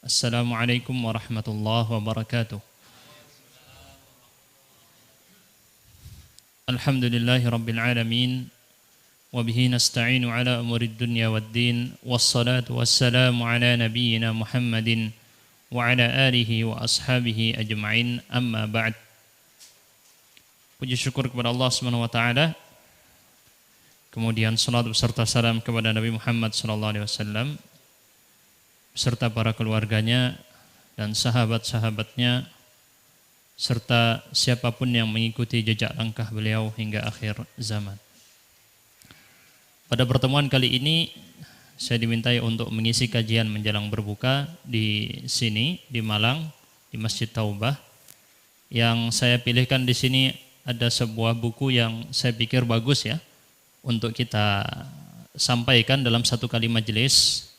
Assalamualaikum warahmatullahi wabarakatuh. Alhamdulillahi rabbil alamin. Wabihi nasta'inu ala umurid dunya waddin. Wassalatu wassalamu ala nabiyyina Muhammadin wa ala alihi wa ashabihi ajma'in. Amma ba'd. Puji syukur kepada Allah Subhanahu wa taala. Kemudian salat beserta salam kepada Nabi Muhammad sallallahu alaihi wasallam beserta para keluarganya dan sahabat-sahabatnya serta siapapun yang mengikuti jejak langkah beliau hingga akhir zaman. Pada pertemuan kali ini saya dimintai untuk mengisi kajian menjelang berbuka di sini di Malang di Masjid Taubah. Yang saya pilihkan di sini ada sebuah buku yang saya pikir bagus ya untuk kita sampaikan dalam satu kali majelis,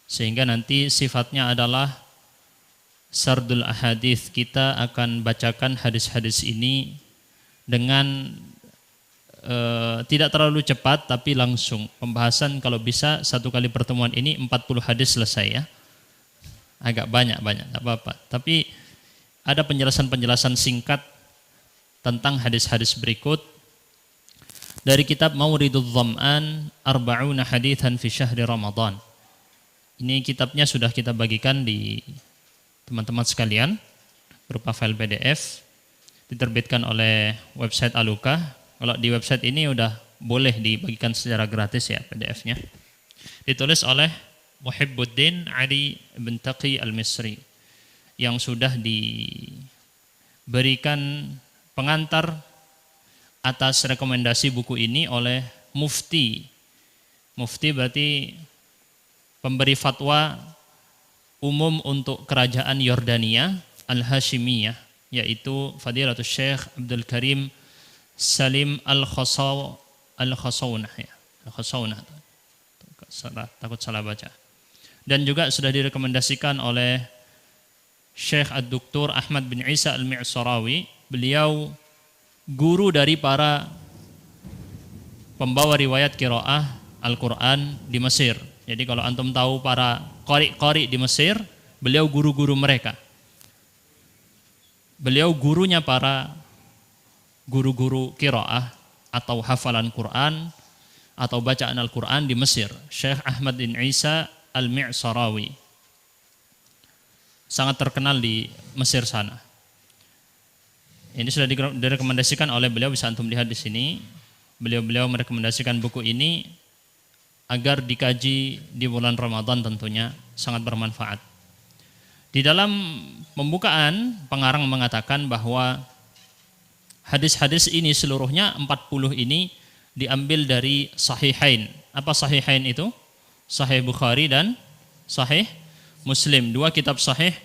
sehingga nanti sifatnya adalah sardul ahadits. Kita akan bacakan hadis-hadis ini dengan tidak terlalu cepat tapi langsung. Pembahasan kalau bisa satu kali pertemuan ini 40 hadis selesai ya. Agak banyak, tak apa-apa. Tapi ada penjelasan-penjelasan singkat tentang hadis-hadis berikut dari kitab Mauridul Dham'an Arba'una Hadithan fi Syahri Ramadan. Ini kitabnya sudah kita bagikan di teman-teman sekalian berupa file PDF, diterbitkan oleh website Aluka. Kalau di website ini udah boleh dibagikan secara gratis ya PDF-nya. Ditulis oleh Muhibbuddin Ali bin Taqi Al-Misri yang sudah diberikan pengantar atas rekomendasi buku ini oleh Mufti. Mufti berarti pemberi fatwa umum untuk kerajaan Yordania Al-Hashimiyah, yaitu Fadilatul Syekh Abdul Karim Salim Al-Khasawnah ya. Al-Khasawnah. Takut salah baca. Dan juga sudah direkomendasikan oleh Syekh Ad-Doktor Ahmad bin Isa Al-Mi'sarawi. Beliau guru dari para pembawa riwayat qiraah Al-Quran di Mesir. Jadi kalau antum tahu para qari di Mesir, beliau guru-guru mereka. Beliau gurunya para guru-guru qiraah atau hafalan Quran atau bacaan Al-Quran di Mesir. Syekh Ahmad bin Isa Al-Mi'sarawi. Sangat terkenal di Mesir sana. Ini sudah direkomendasikan oleh beliau, bisa antum lihat di sini. Beliau merekomendasikan buku ini agar dikaji di bulan Ramadan, tentunya sangat bermanfaat. Di dalam pembukaan, pengarang mengatakan bahwa hadis-hadis ini seluruhnya 40 ini diambil dari Sahihain. Apa Sahihain itu? Sahih Bukhari dan Sahih Muslim. Dua kitab sahih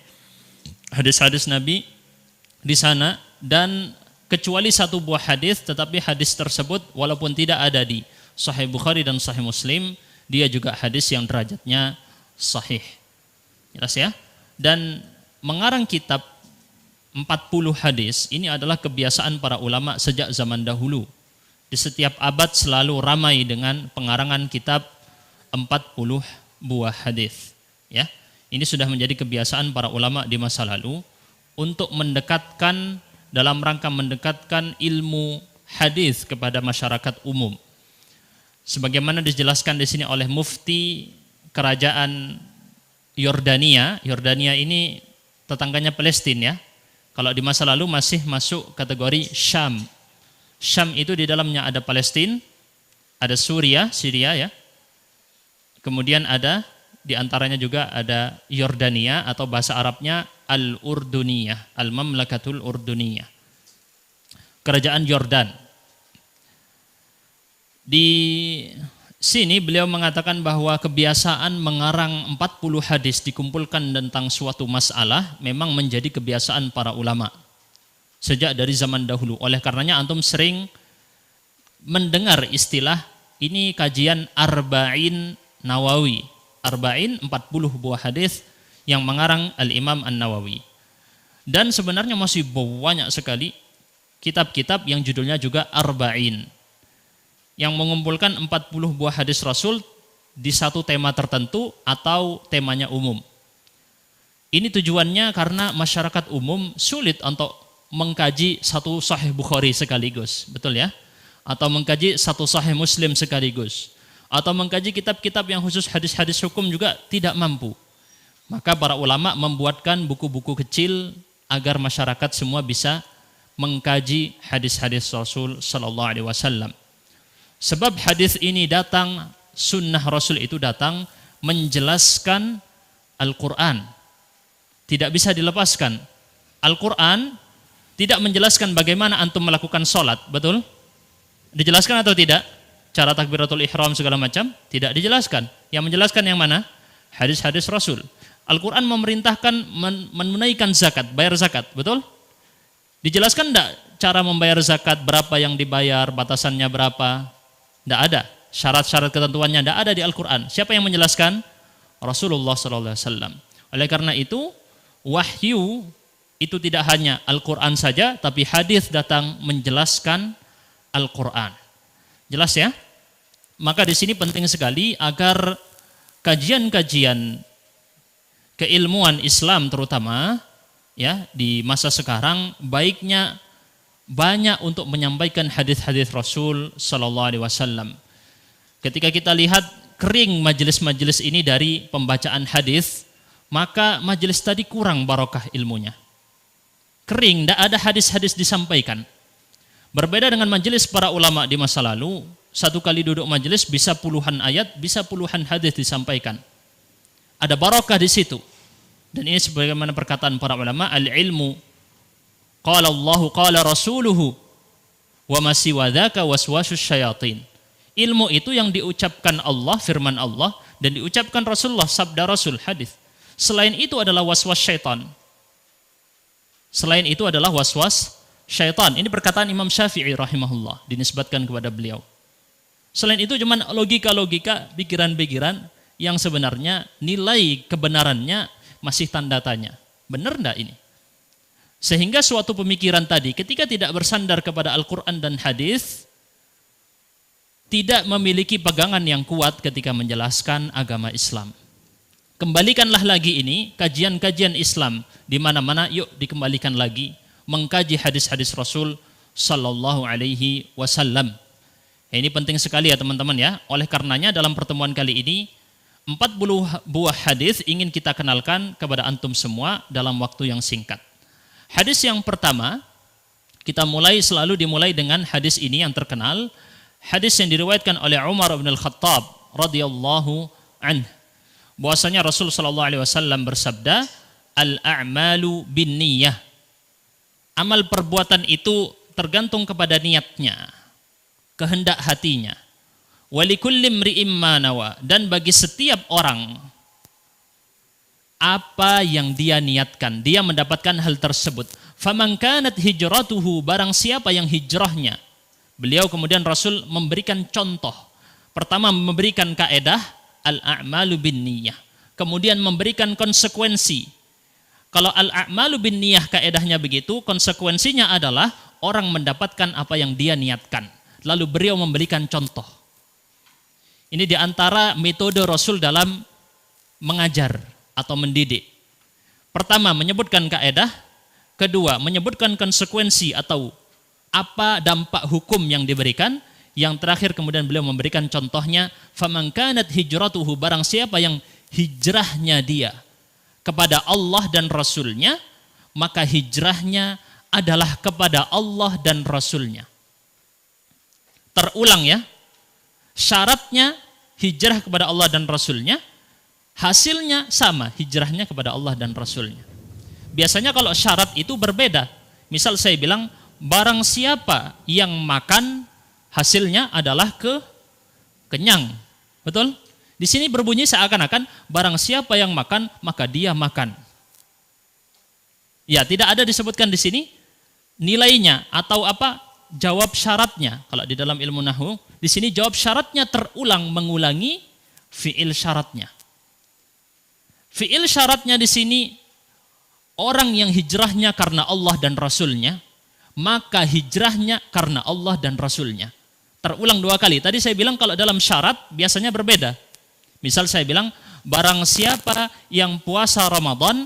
hadis-hadis Nabi di sana, dan kecuali satu buah hadis, tetapi hadis tersebut walaupun tidak ada di Sahih Bukhari dan Sahih Muslim, dia juga hadis yang derajatnya sahih. Jelas ya? Dan mengarang kitab 40 hadis ini adalah kebiasaan para ulama sejak zaman dahulu. Di setiap abad selalu ramai dengan pengarangan kitab 40 buah hadis. Ya, ini sudah menjadi kebiasaan para ulama di masa lalu untuk mendekatkan, dalam rangka mendekatkan ilmu hadis kepada masyarakat umum. Sebagaimana dijelaskan di sini oleh Mufti kerajaan Yordania. Yordania ini tetangganya Palestina ya. Kalau di masa lalu masih masuk kategori Syam. Syam itu di dalamnya ada Palestina, ada Syria ya. Kemudian ada di antaranya juga ada Yordania atau bahasa Arabnya Al-Urduniyah, Al-Mamlakatul Urduniyah. Kerajaan Yordan. Di sini beliau mengatakan bahwa kebiasaan mengarang 40 hadis dikumpulkan tentang suatu masalah memang menjadi kebiasaan para ulama sejak dari zaman dahulu. Oleh karenanya antum sering mendengar istilah ini kajian Arba'in Nawawi. Arba'in 40 buah hadis yang mengarang Al-Imam An-Nawawi. Dan sebenarnya masih banyak sekali kitab-kitab yang judulnya juga Arba'in, yang mengumpulkan 40 buah hadis Rasul di satu tema tertentu atau temanya umum. Ini tujuannya karena masyarakat umum sulit untuk mengkaji satu Sahih Bukhari sekaligus, betul ya? Atau mengkaji satu Sahih Muslim sekaligus, atau mengkaji kitab-kitab yang khusus hadis-hadis hukum juga tidak mampu. Maka para ulama membuatkan buku-buku kecil agar masyarakat semua bisa mengkaji hadis-hadis Rasul sallallahu alaihi wasallam. Sebab hadis ini datang, sunnah Rasul itu datang menjelaskan Al-Qur'an. Tidak bisa dilepaskan. Al-Qur'an tidak menjelaskan bagaimana antum melakukan sholat, betul? Dijelaskan atau tidak? Cara takbiratul ihram segala macam? Tidak dijelaskan. Yang menjelaskan yang mana? Hadis-hadis Rasul. Al-Quran memerintahkan menunaikan zakat, bayar zakat, betul? Dijelaskan enggak cara membayar zakat, berapa yang dibayar, batasannya berapa? Enggak ada. Syarat-syarat ketentuannya enggak ada di Al-Quran. Siapa yang menjelaskan? Rasulullah SAW. Oleh karena itu, wahyu itu tidak hanya Al-Quran saja, tapi hadis datang menjelaskan Al-Quran. Jelas ya? Maka di sini penting sekali agar kajian-kajian keilmuan Islam terutama ya di masa sekarang baiknya banyak untuk menyampaikan hadis-hadis Rasul sallallahu alaihi wasallam. Ketika kita lihat kering majelis-majelis ini dari pembacaan hadis, maka majelis tadi kurang barokah ilmunya. Kering, tidak ada hadis-hadis disampaikan. Berbeda dengan majelis para ulama di masa lalu, satu kali duduk majelis bisa puluhan ayat, bisa puluhan hadis disampaikan. Ada barokah di situ. Dan ini sebagaimana perkataan para ulama, al-ilmu qala Allahu qala rasuluhu wa ma siwa dzaka waswasus syayatin. Ilmu itu yang diucapkan Allah, firman Allah, dan diucapkan Rasulullah, sabda Rasul, hadis. Selain itu adalah waswas syaitan. Selain itu adalah waswas syaitan. Ini perkataan Imam Syafi'i rahimahullah, dinisbatkan kepada beliau. Selain itu cuma logika-logika, pikiran-pikiran yang sebenarnya nilai kebenarannya masih tanda tanya. Benar enggak ini? Sehingga suatu pemikiran tadi ketika tidak bersandar kepada Al-Quran dan hadis, tidak memiliki pegangan yang kuat ketika menjelaskan agama Islam. Kembalikanlah lagi ini, kajian-kajian Islam di mana-mana, yuk dikembalikan lagi mengkaji hadis-hadis Rasul sallallahu alaihi wasallam. Ini penting sekali ya teman-teman ya. Oleh karenanya dalam pertemuan kali ini 40 buah hadis ingin kita kenalkan kepada antum semua dalam waktu yang singkat. Hadis yang pertama, kita selalu dimulai dengan hadis ini yang terkenal. Hadis yang diriwayatkan oleh Umar bin Al-Khattab radhiyallahu anhu. Bahwasanya Rasul sallallahu alaihi wasallam bersabda, al-a'malu binniyah. Amal perbuatan itu tergantung kepada niatnya, kehendak hatinya. Walikulli imri'im ma nawa, dan bagi setiap orang apa yang dia niatkan, dia mendapatkan hal tersebut. Faman kanat hijratuhu, barang siapa yang hijrahnya. Beliau kemudian Rasul memberikan contoh. Pertama memberikan kaedah al-a'malu binniyah. Kemudian memberikan konsekuensi. Kalau al-a'malu binniyah kaedahnya begitu, konsekuensinya adalah orang mendapatkan apa yang dia niatkan. Lalu beliau memberikan contoh. Ini diantara metode Rasul dalam mengajar atau mendidik. Pertama, menyebutkan kaedah. Kedua, menyebutkan konsekuensi atau apa dampak hukum yang diberikan. Yang terakhir kemudian beliau memberikan contohnya, faman kanat hijratuhu, barang siapa yang hijrahnya dia kepada Allah dan Rasulnya, maka hijrahnya adalah kepada Allah dan Rasulnya. Terulang ya, syaratnya hijrah kepada Allah dan Rasulnya, hasilnya sama, hijrahnya kepada Allah dan Rasulnya. Biasanya kalau syarat itu berbeda. Misal saya bilang, barang siapa yang makan, hasilnya adalah kenyang. Betul? Di sini berbunyi seakan-akan barang siapa yang makan, maka dia makan. Ya, tidak ada disebutkan di sini nilainya atau apa jawab syaratnya. Kalau di dalam ilmu nahwu, di sini jawab syaratnya terulang mengulangi fiil syaratnya. Fiil syaratnya di sini orang yang hijrahnya karena Allah dan Rasulnya, maka hijrahnya karena Allah dan Rasulnya. Terulang 2 kali. Tadi saya bilang kalau dalam syarat biasanya berbeda. Misal saya bilang barang siapa yang puasa Ramadan,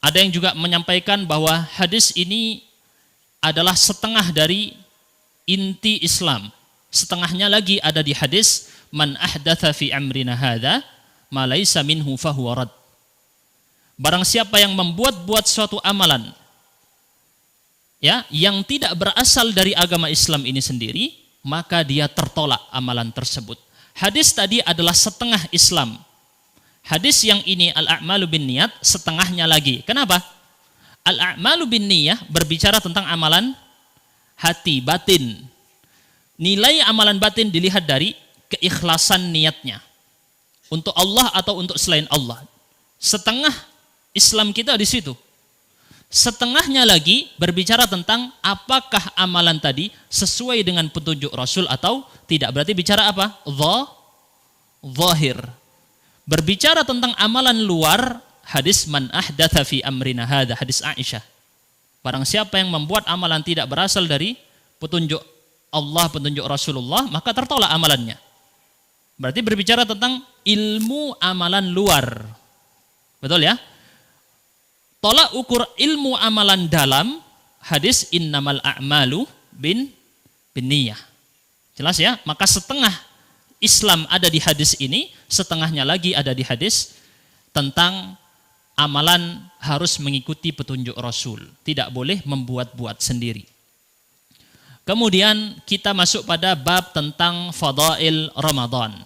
Ada yang juga menyampaikan bahwa hadis ini adalah setengah dari inti Islam. Setengahnya lagi ada di hadis man ahdatha fi amrina hadza ma laisa minhu fahuwa rad. Barang siapa yang membuat-buat suatu amalan ya yang tidak berasal dari agama Islam ini sendiri, maka dia tertolak amalan tersebut. Hadis tadi adalah setengah Islam. Hadis yang ini al-a'malu bin niyat setengahnya lagi. Kenapa? Al-a'malu bin niyah berbicara tentang amalan hati, batin. Nilai amalan batin dilihat dari keikhlasan niatnya. Untuk Allah atau untuk selain Allah. Setengah Islam kita di situ. Setengahnya lagi berbicara tentang apakah amalan tadi sesuai dengan petunjuk Rasul atau tidak. Berarti bicara apa? Zahir. Berbicara tentang amalan luar, hadis man ahdatha fi amrina hadza, hadis Aisyah. Barang siapa yang membuat amalan tidak berasal dari petunjuk Allah, petunjuk Rasulullah, maka tertolak amalannya. Berarti berbicara tentang ilmu amalan luar. Betul ya? Tolak ukur ilmu amalan dalam, hadis innamal a'malu bin niyah. Jelas ya? Maka setengah Islam ada di hadis ini, setengahnya lagi ada di hadis tentang amalan harus mengikuti petunjuk Rasul. Tidak boleh membuat-buat sendiri. Kemudian kita masuk pada bab tentang fadail Ramadan.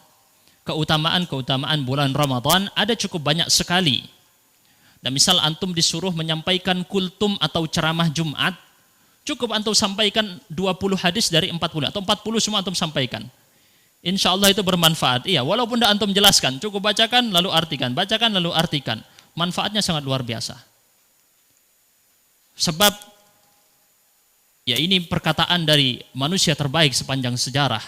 Keutamaan-keutamaan bulan Ramadan ada cukup banyak sekali. Dan misal antum disuruh menyampaikan kultum atau ceramah Jumat, cukup antum sampaikan 20 hadis dari 40 atau 40 semua antum sampaikan. Insya Allah itu bermanfaat. Iya, walaupun tidak antum jelaskan, cukup bacakan lalu artikan, bacakan lalu artikan. Manfaatnya sangat luar biasa. Sebab ya ini perkataan dari manusia terbaik sepanjang sejarah.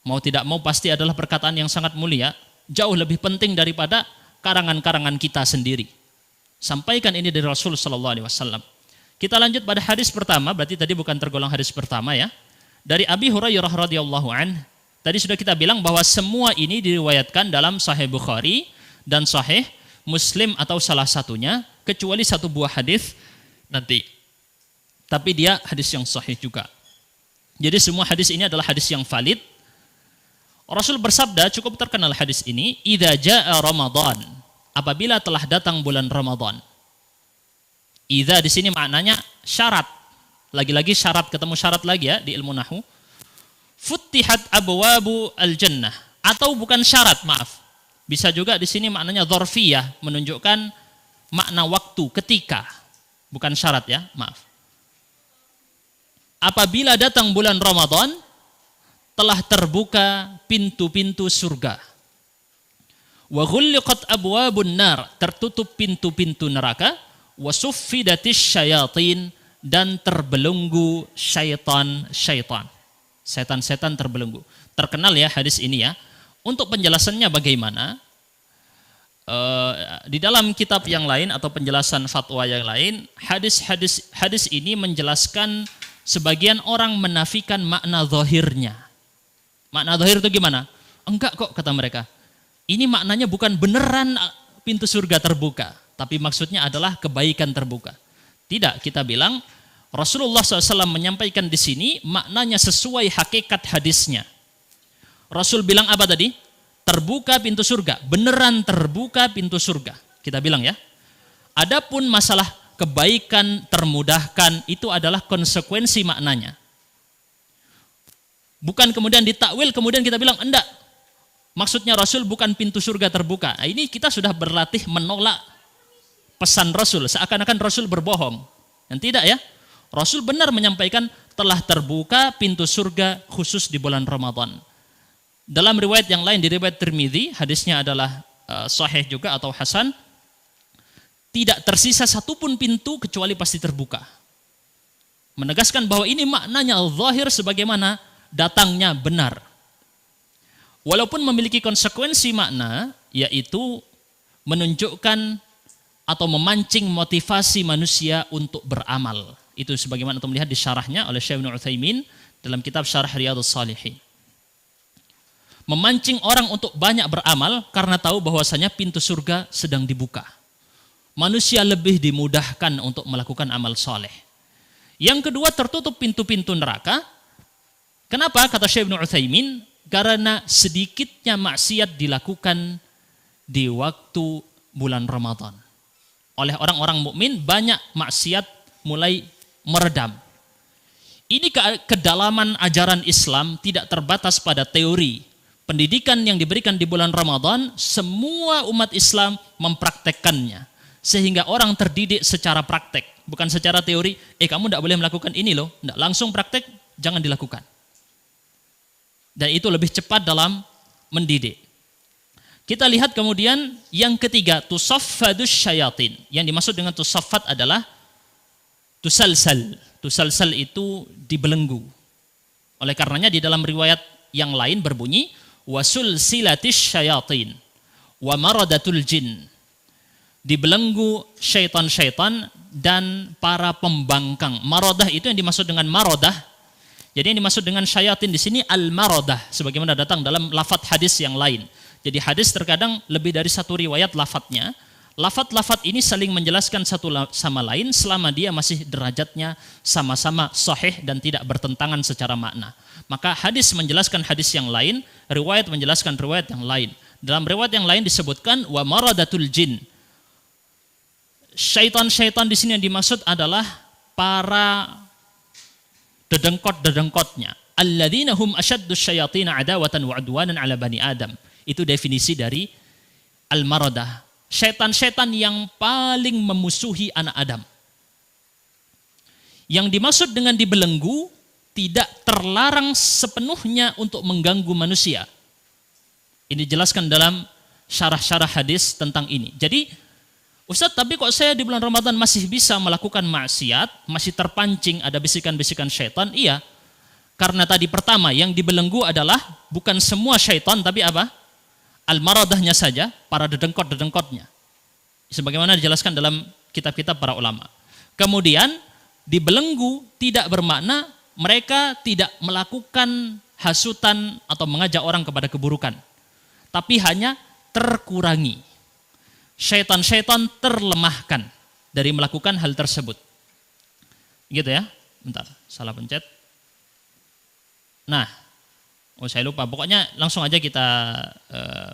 Mau tidak mau pasti adalah perkataan yang sangat mulia, jauh lebih penting daripada karangan-karangan kita sendiri. Sampaikan ini dari Rasul sallallahu alaihi wasallam. Kita lanjut pada hadis pertama, berarti tadi bukan tergolong hadis pertama ya. Dari Abi Hurairah radhiyallahu anhu. Tadi sudah kita bilang bahwa semua ini diriwayatkan dalam Sahih Bukhari dan Sahih Muslim atau salah satunya, kecuali satu buah hadis nanti. Tapi dia hadis yang sahih juga. Jadi semua hadis ini adalah hadis yang valid. Rasul bersabda, cukup terkenal hadis ini, idza jaa Ramadan, apabila telah datang bulan Ramadan. Idza di sini maknanya syarat. Lagi-lagi syarat, ketemu syarat lagi ya di ilmu nahwu. Futtihat abwabu al-jannah, atau bukan syarat, maaf. Bisa juga di sini maknanya dzarfiyah, menunjukkan makna waktu, ketika. Bukan syarat ya, maaf. Apabila datang bulan Ramadan, telah terbuka pintu-pintu surga. Wa ghulliqat abwabun nar, tertutup pintu-pintu neraka. Wa suffidatis syayatin, dan terbelenggu syaitan-syaitan. Setan-setan terbelenggu. Terkenal ya hadis ini ya. Untuk penjelasannya bagaimana? Di dalam kitab yang lain atau penjelasan fatwa yang lain, hadis ini menjelaskan sebagian orang menafikan makna zahirnya. Makna zahir itu gimana? Enggak kok, kata mereka. Ini maknanya bukan beneran pintu surga terbuka, tapi maksudnya adalah kebaikan terbuka. Tidak, kita bilang Rasulullah SAW menyampaikan di sini maknanya sesuai hakikat hadisnya. Rasul bilang apa tadi? Terbuka pintu surga, beneran terbuka pintu surga. Kita bilang ya. Adapun masalah kebaikan termudahkan, itu adalah konsekuensi maknanya. Bukan kemudian ditakwil, kemudian kita bilang enggak. Maksudnya Rasul bukan pintu surga terbuka. Nah, ini kita sudah berlatih menolak pesan Rasul, seakan-akan Rasul berbohong. Dan tidak ya. Rasul benar menyampaikan telah terbuka pintu surga khusus di bulan Ramadan. Dalam riwayat yang lain, di riwayat Tirmidzi, hadisnya adalah sahih juga atau hasan, tidak tersisa satupun pintu kecuali pasti terbuka. Menegaskan bahwa ini maknanya zahir sebagaimana datangnya benar. Walaupun memiliki konsekuensi makna, yaitu menunjukkan atau memancing motivasi manusia untuk beramal. Itu sebagaimana kita melihat di syarahnya oleh Syekh Ibnu Utsaimin dalam kitab Syarah Riyadhus Shalihin. Memancing orang untuk banyak beramal karena tahu bahwasanya pintu surga sedang dibuka. manusia lebih dimudahkan untuk melakukan amal soleh. Yang kedua, tertutup pintu-pintu neraka. Kenapa? Kata Syekh Ibnu Utsaimin, karena sedikitnya maksiat dilakukan di waktu bulan Ramadan. Oleh orang-orang mukmin banyak maksiat mulai meredam. Ini kedalaman ajaran Islam tidak terbatas pada teori. Pendidikan yang diberikan di bulan Ramadan, semua umat Islam mempraktekkannya. Sehingga orang terdidik secara praktek, bukan secara teori. Kamu tidak boleh melakukan ini loh. Tidak, langsung praktek, jangan dilakukan. Dan itu lebih cepat dalam mendidik. Kita lihat kemudian yang ketiga, tusaffadus syayatin. Yang dimaksud dengan tusaffad adalah tusalsal. Tusalsal itu dibelenggu. Oleh karenanya di dalam riwayat yang lain berbunyi wasul silatis syayatin wa maradatul jin. Dibelenggu syaitan-syaitan dan para pembangkang. Maradah itu yang dimaksud dengan maradah. Jadi yang dimaksud dengan syayatin di sini al-maradah, sebagaimana datang dalam lafaz hadis yang lain. Jadi hadis terkadang lebih dari satu riwayat lafadznya. Lafaz-lafaz ini saling menjelaskan satu sama lain selama dia masih derajatnya sama-sama sahih dan tidak bertentangan secara makna. Maka hadis menjelaskan hadis yang lain, riwayat menjelaskan riwayat yang lain. Dalam riwayat yang lain disebutkan wa maradatul jin. Syaitan-syaitan di sini yang dimaksud adalah para dedengkot-dedengkotnya. Alladzina hum asyaddus syayatina adawatan wa udwanan ala bani Adam. Itu definisi dari al-maradah. Syaitan-syaitan yang paling memusuhi anak Adam. Yang dimaksud dengan dibelenggu tidak terlarang sepenuhnya untuk mengganggu manusia. Ini dijelaskan dalam syarah-syarah hadis tentang ini. Jadi, Ustaz, tapi kok saya di bulan Ramadan masih bisa melakukan maksiat, masih terpancing ada bisikan-bisikan syaitan? Iya, karena tadi pertama yang dibelenggu adalah bukan semua syaitan, tapi apa? Al-maradahnya saja, para dedengkot-dedengkotnya. Sebagaimana dijelaskan dalam kitab-kitab para ulama. Kemudian, dibelenggu tidak bermakna mereka tidak melakukan hasutan atau mengajak orang kepada keburukan. Tapi hanya terkurangi. Syaitan-syaitan terlemahkan dari melakukan hal tersebut. Gitu ya. Bentar, salah pencet. Nah, saya lupa. Pokoknya langsung aja kita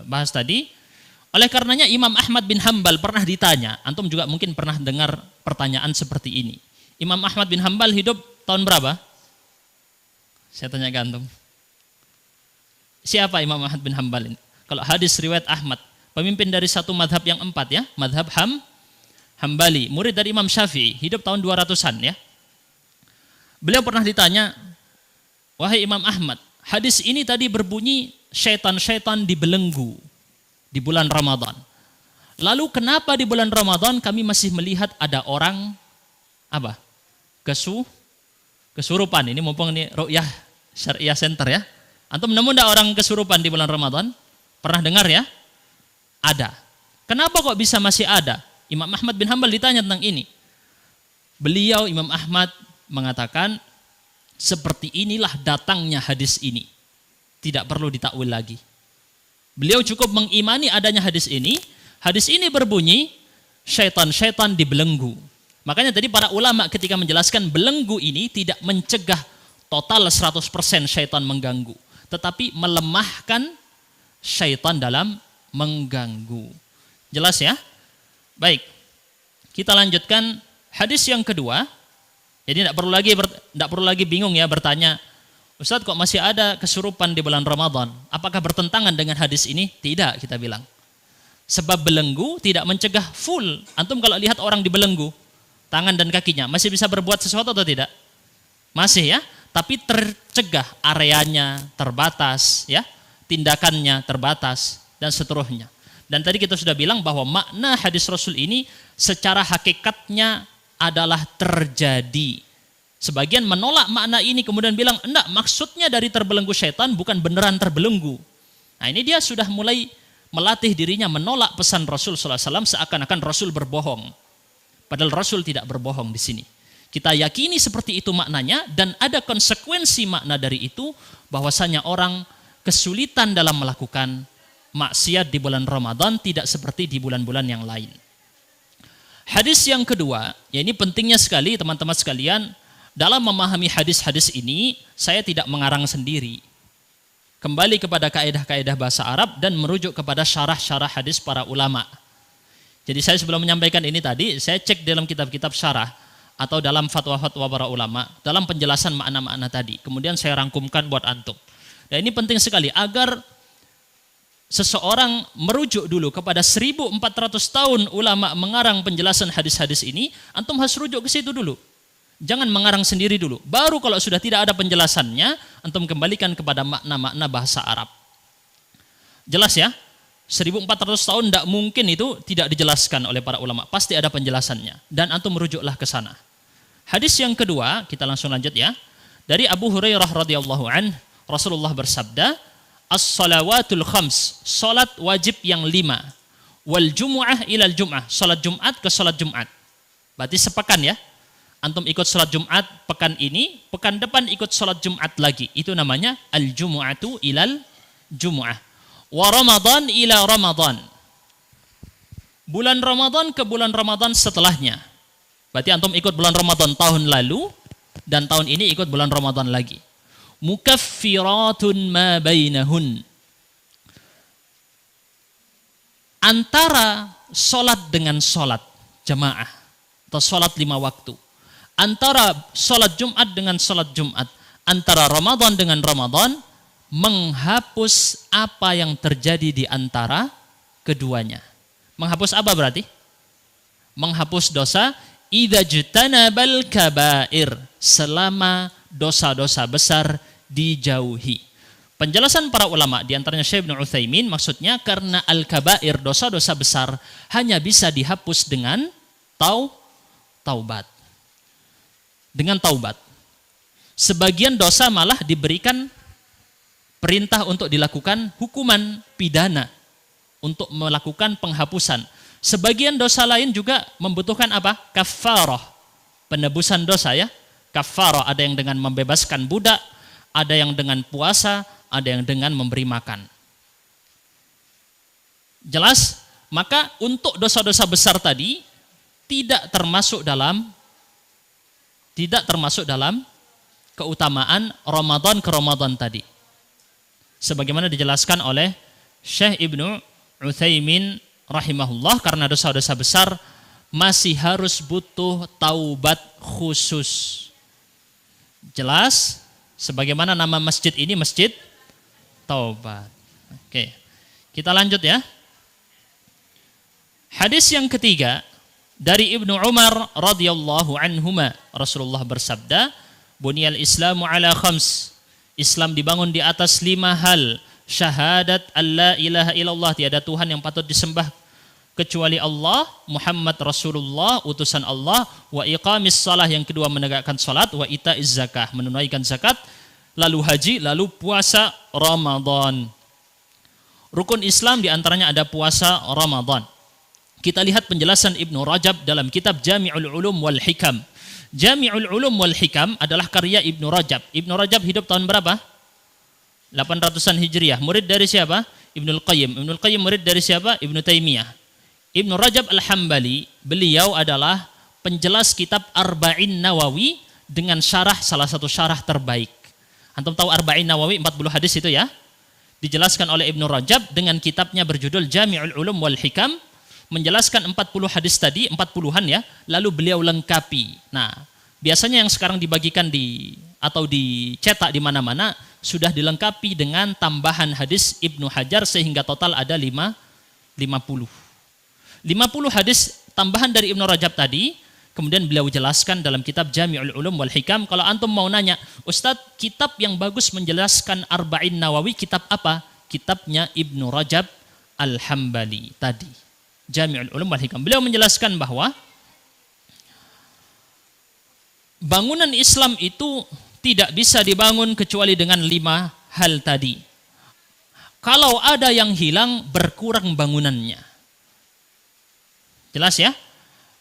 bahas tadi. Oleh karenanya Imam Ahmad bin Hambal pernah ditanya. Antum juga mungkin pernah dengar pertanyaan seperti ini. Imam Ahmad bin Hambal hidup tahun berapa? Saya tanya ke antum. Siapa Imam Ahmad bin Hambal ini? Kalau hadis riwayat Ahmad, pemimpin dari satu madhab yang 4 ya, madhab Hambali, murid dari Imam Syafi'i, hidup tahun 200-an ya. Beliau pernah ditanya, wahai Imam Ahmad, hadis ini tadi berbunyi syaitan-syaitan dibelenggu di bulan Ramadan. Lalu kenapa di bulan Ramadan kami masih melihat ada orang apa? Kesurupan. Ini mumpung ini Ru'yah Syariah Center ya. Antum nemu enggak orang kesurupan di bulan Ramadan? Pernah dengar ya? Ada. Kenapa kok bisa masih ada? Imam Ahmad bin Hambal ditanya tentang ini. Beliau Imam Ahmad mengatakan seperti inilah datangnya hadis ini. Tidak perlu ditakwil lagi. Beliau cukup mengimani adanya hadis ini. Hadis ini berbunyi syaitan-syaitan dibelenggu. Makanya tadi para ulama ketika menjelaskan belenggu ini tidak mencegah total 100% syaitan mengganggu, tetapi melemahkan syaitan dalam mengganggu. Jelas ya? Baik. Kita lanjutkan hadis yang kedua. Jadi tidak perlu lagi bingung ya bertanya, Ustaz kok masih ada kesurupan di bulan Ramadan? Apakah bertentangan dengan hadis ini? Tidak, kita bilang. Sebab belenggu tidak mencegah full. Antum kalau lihat orang dibelenggu, tangan dan kakinya, masih bisa berbuat sesuatu atau tidak? Masih ya, tapi tercegah, areanya terbatas ya, tindakannya terbatas dan seterusnya. Dan tadi kita sudah bilang bahwa makna hadis Rasul ini secara hakikatnya adalah terjadi. Sebagian menolak makna ini kemudian bilang, enggak, maksudnya dari terbelenggu syaitan bukan beneran terbelenggu. Nah ini dia sudah mulai melatih dirinya menolak pesan Rasul SAW seakan-akan Rasul berbohong. Padahal Rasul tidak berbohong di sini. Kita yakini seperti itu maknanya dan ada konsekuensi makna dari itu bahwasanya orang kesulitan dalam melakukan maksiat di bulan Ramadan tidak seperti di bulan-bulan yang lain. Hadis yang kedua, ya ini pentingnya sekali teman-teman sekalian, dalam memahami hadis-hadis ini, saya tidak mengarang sendiri. Kembali kepada kaedah-kaedah bahasa Arab dan merujuk kepada syarah-syarah hadis para ulama. Jadi saya sebelum menyampaikan ini tadi, saya cek dalam kitab-kitab syarah atau dalam fatwa-fatwa para ulama, dalam penjelasan makna-makna tadi. Kemudian saya rangkumkan buat antum. Dan ini penting sekali agar seseorang merujuk dulu kepada 1400 tahun ulama mengarang penjelasan hadis-hadis ini, antum harus rujuk ke situ dulu. Jangan mengarang sendiri dulu. Baru kalau sudah tidak ada penjelasannya, antum kembalikan kepada makna-makna bahasa Arab. Jelas ya? 1400 tahun tidak mungkin itu tidak dijelaskan oleh para ulama. Pasti ada penjelasannya. Dan antum merujuklah ke sana. Hadis yang kedua, kita langsung lanjut ya. Dari Abu Hurairah radhiyallahu anhu, Rasulullah bersabda, as-salawatul khams, salat wajib yang 5. Wal jumu'ah ilal jum'ah, salat Jumat ke salat Jumat. Berarti sepekan ya. Antum ikut salat Jumat pekan ini, pekan depan ikut salat Jumat lagi. Itu namanya al-jumu'atu ilal jumu'ah. Wa Ramadan ila Ramadan. Bulan Ramadan ke bulan Ramadan setelahnya. Berarti antum ikut bulan Ramadan tahun lalu dan tahun ini ikut bulan Ramadan lagi. Mukaffiratun ma bainahun. Antara solat dengan solat jamaah atau solat 5 waktu, antara solat Jumat dengan solat Jumat, antara Ramadan dengan Ramadan, menghapus apa yang terjadi di antara keduanya. Menghapus apa berarti? Menghapus dosa idza jtanabal kabair, selama dosa-dosa besar dijauhi. Penjelasan para ulama di antaranya Syekh Ibnu Utsaimin, maksudnya karena al-kabair, dosa-dosa besar hanya bisa dihapus dengan taubat. Dengan taubat. Sebagian dosa malah diberikan perintah untuk dilakukan hukuman pidana untuk melakukan penghapusan. Sebagian dosa lain juga membutuhkan apa? Kafarah, penebusan dosa ya. Kafarah ada yang dengan membebaskan budak, ada yang dengan puasa, ada yang dengan memberi makan. Jelas? Maka untuk dosa-dosa besar tadi tidak termasuk dalam keutamaan Ramadan ke Ramadan tadi. Sebagaimana dijelaskan oleh Syekh Ibnu Utsaimin rahimahullah, karena dosa-dosa besar masih harus butuh taubat khusus. Jelas? Sebagaimana nama masjid ini Masjid Taubat. Oke. Kita lanjut ya. Hadis yang ketiga dari Ibnu Umar radhiyallahu anhuma, Rasulullah bersabda, "Bunyal Islamu ala khams." Islam dibangun di atas 5 hal. Syahadat alla ilaha illallah, tiada Tuhan yang patut disembah kecuali Allah, Muhammad Rasulullah, utusan Allah, wa iqamis shalah, yang kedua menegakkan salat, wa itaiz zakah, menunaikan zakat, lalu haji, lalu puasa Ramadan. Rukun Islam diantaranya ada puasa Ramadan. Kita lihat penjelasan Ibnu Rajab dalam kitab Jami'ul Ulum wal Hikam. Jami'ul Ulum wal Hikam adalah karya Ibnu Rajab. Ibnu Rajab hidup tahun berapa? 800-an Hijriah. Murid dari siapa? Ibnul Qayyim. Ibnul Qayyim murid dari siapa? Ibnu Taimiyah. Ibnu Rajab Al-Hambali, beliau adalah penjelas kitab Arba'in Nawawi dengan syarah, salah satu syarah terbaik. Antum tahu Arba'in Nawawi 40 hadis itu ya? Dijelaskan oleh Ibnu Rajab dengan kitabnya berjudul Jami'ul Ulum wal Hikam, menjelaskan 40 hadis tadi, 40-an ya, lalu beliau lengkapi. Nah, biasanya yang sekarang dibagikan atau dicetak di mana-mana sudah dilengkapi dengan tambahan hadis Ibnu Hajar sehingga total ada 50 hadis tambahan dari Ibnu Rajab tadi, kemudian beliau jelaskan dalam kitab Jami'ul Ulum wal Hikam. Kalau antum mau nanya, Ustadz, kitab yang bagus menjelaskan Arba'in Nawawi kitab apa? Kitabnya Ibnu Rajab Al-Hambali tadi, Jami'ul Ulum wal Hikam. Beliau menjelaskan bahwa bangunan Islam itu tidak bisa dibangun kecuali dengan 5 hal tadi. Kalau ada yang hilang, berkurang bangunannya. Jelas ya?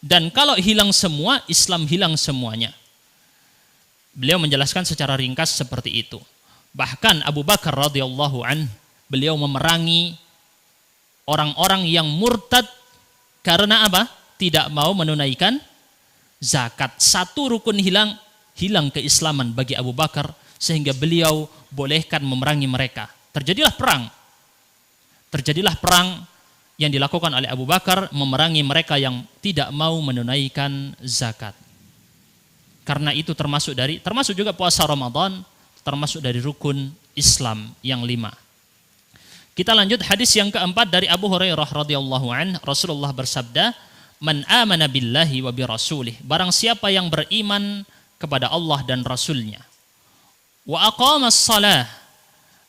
Dan kalau hilang semua, Islam hilang semuanya. Beliau menjelaskan secara ringkas seperti itu. Bahkan Abu Bakar radhiyallahu anhu, beliau memerangi orang-orang yang murtad karena apa? tidak mau menunaikan zakat. Satu rukun hilang keislaman bagi Abu Bakar sehingga beliau bolehkan memerangi mereka. Terjadilah perang yang dilakukan oleh Abu Bakar memerangi mereka yang tidak mau menunaikan zakat. Karena itu termasuk juga puasa Ramadan, termasuk dari rukun Islam yang 5. Kita lanjut hadis yang keempat dari Abu Hurairah radhiyallahu anhu. Rasulullah bersabda, "Man amana billahi wa bi rasulih." Barang siapa yang beriman kepada Allah dan Rasulnya. Wa aqamas shalah,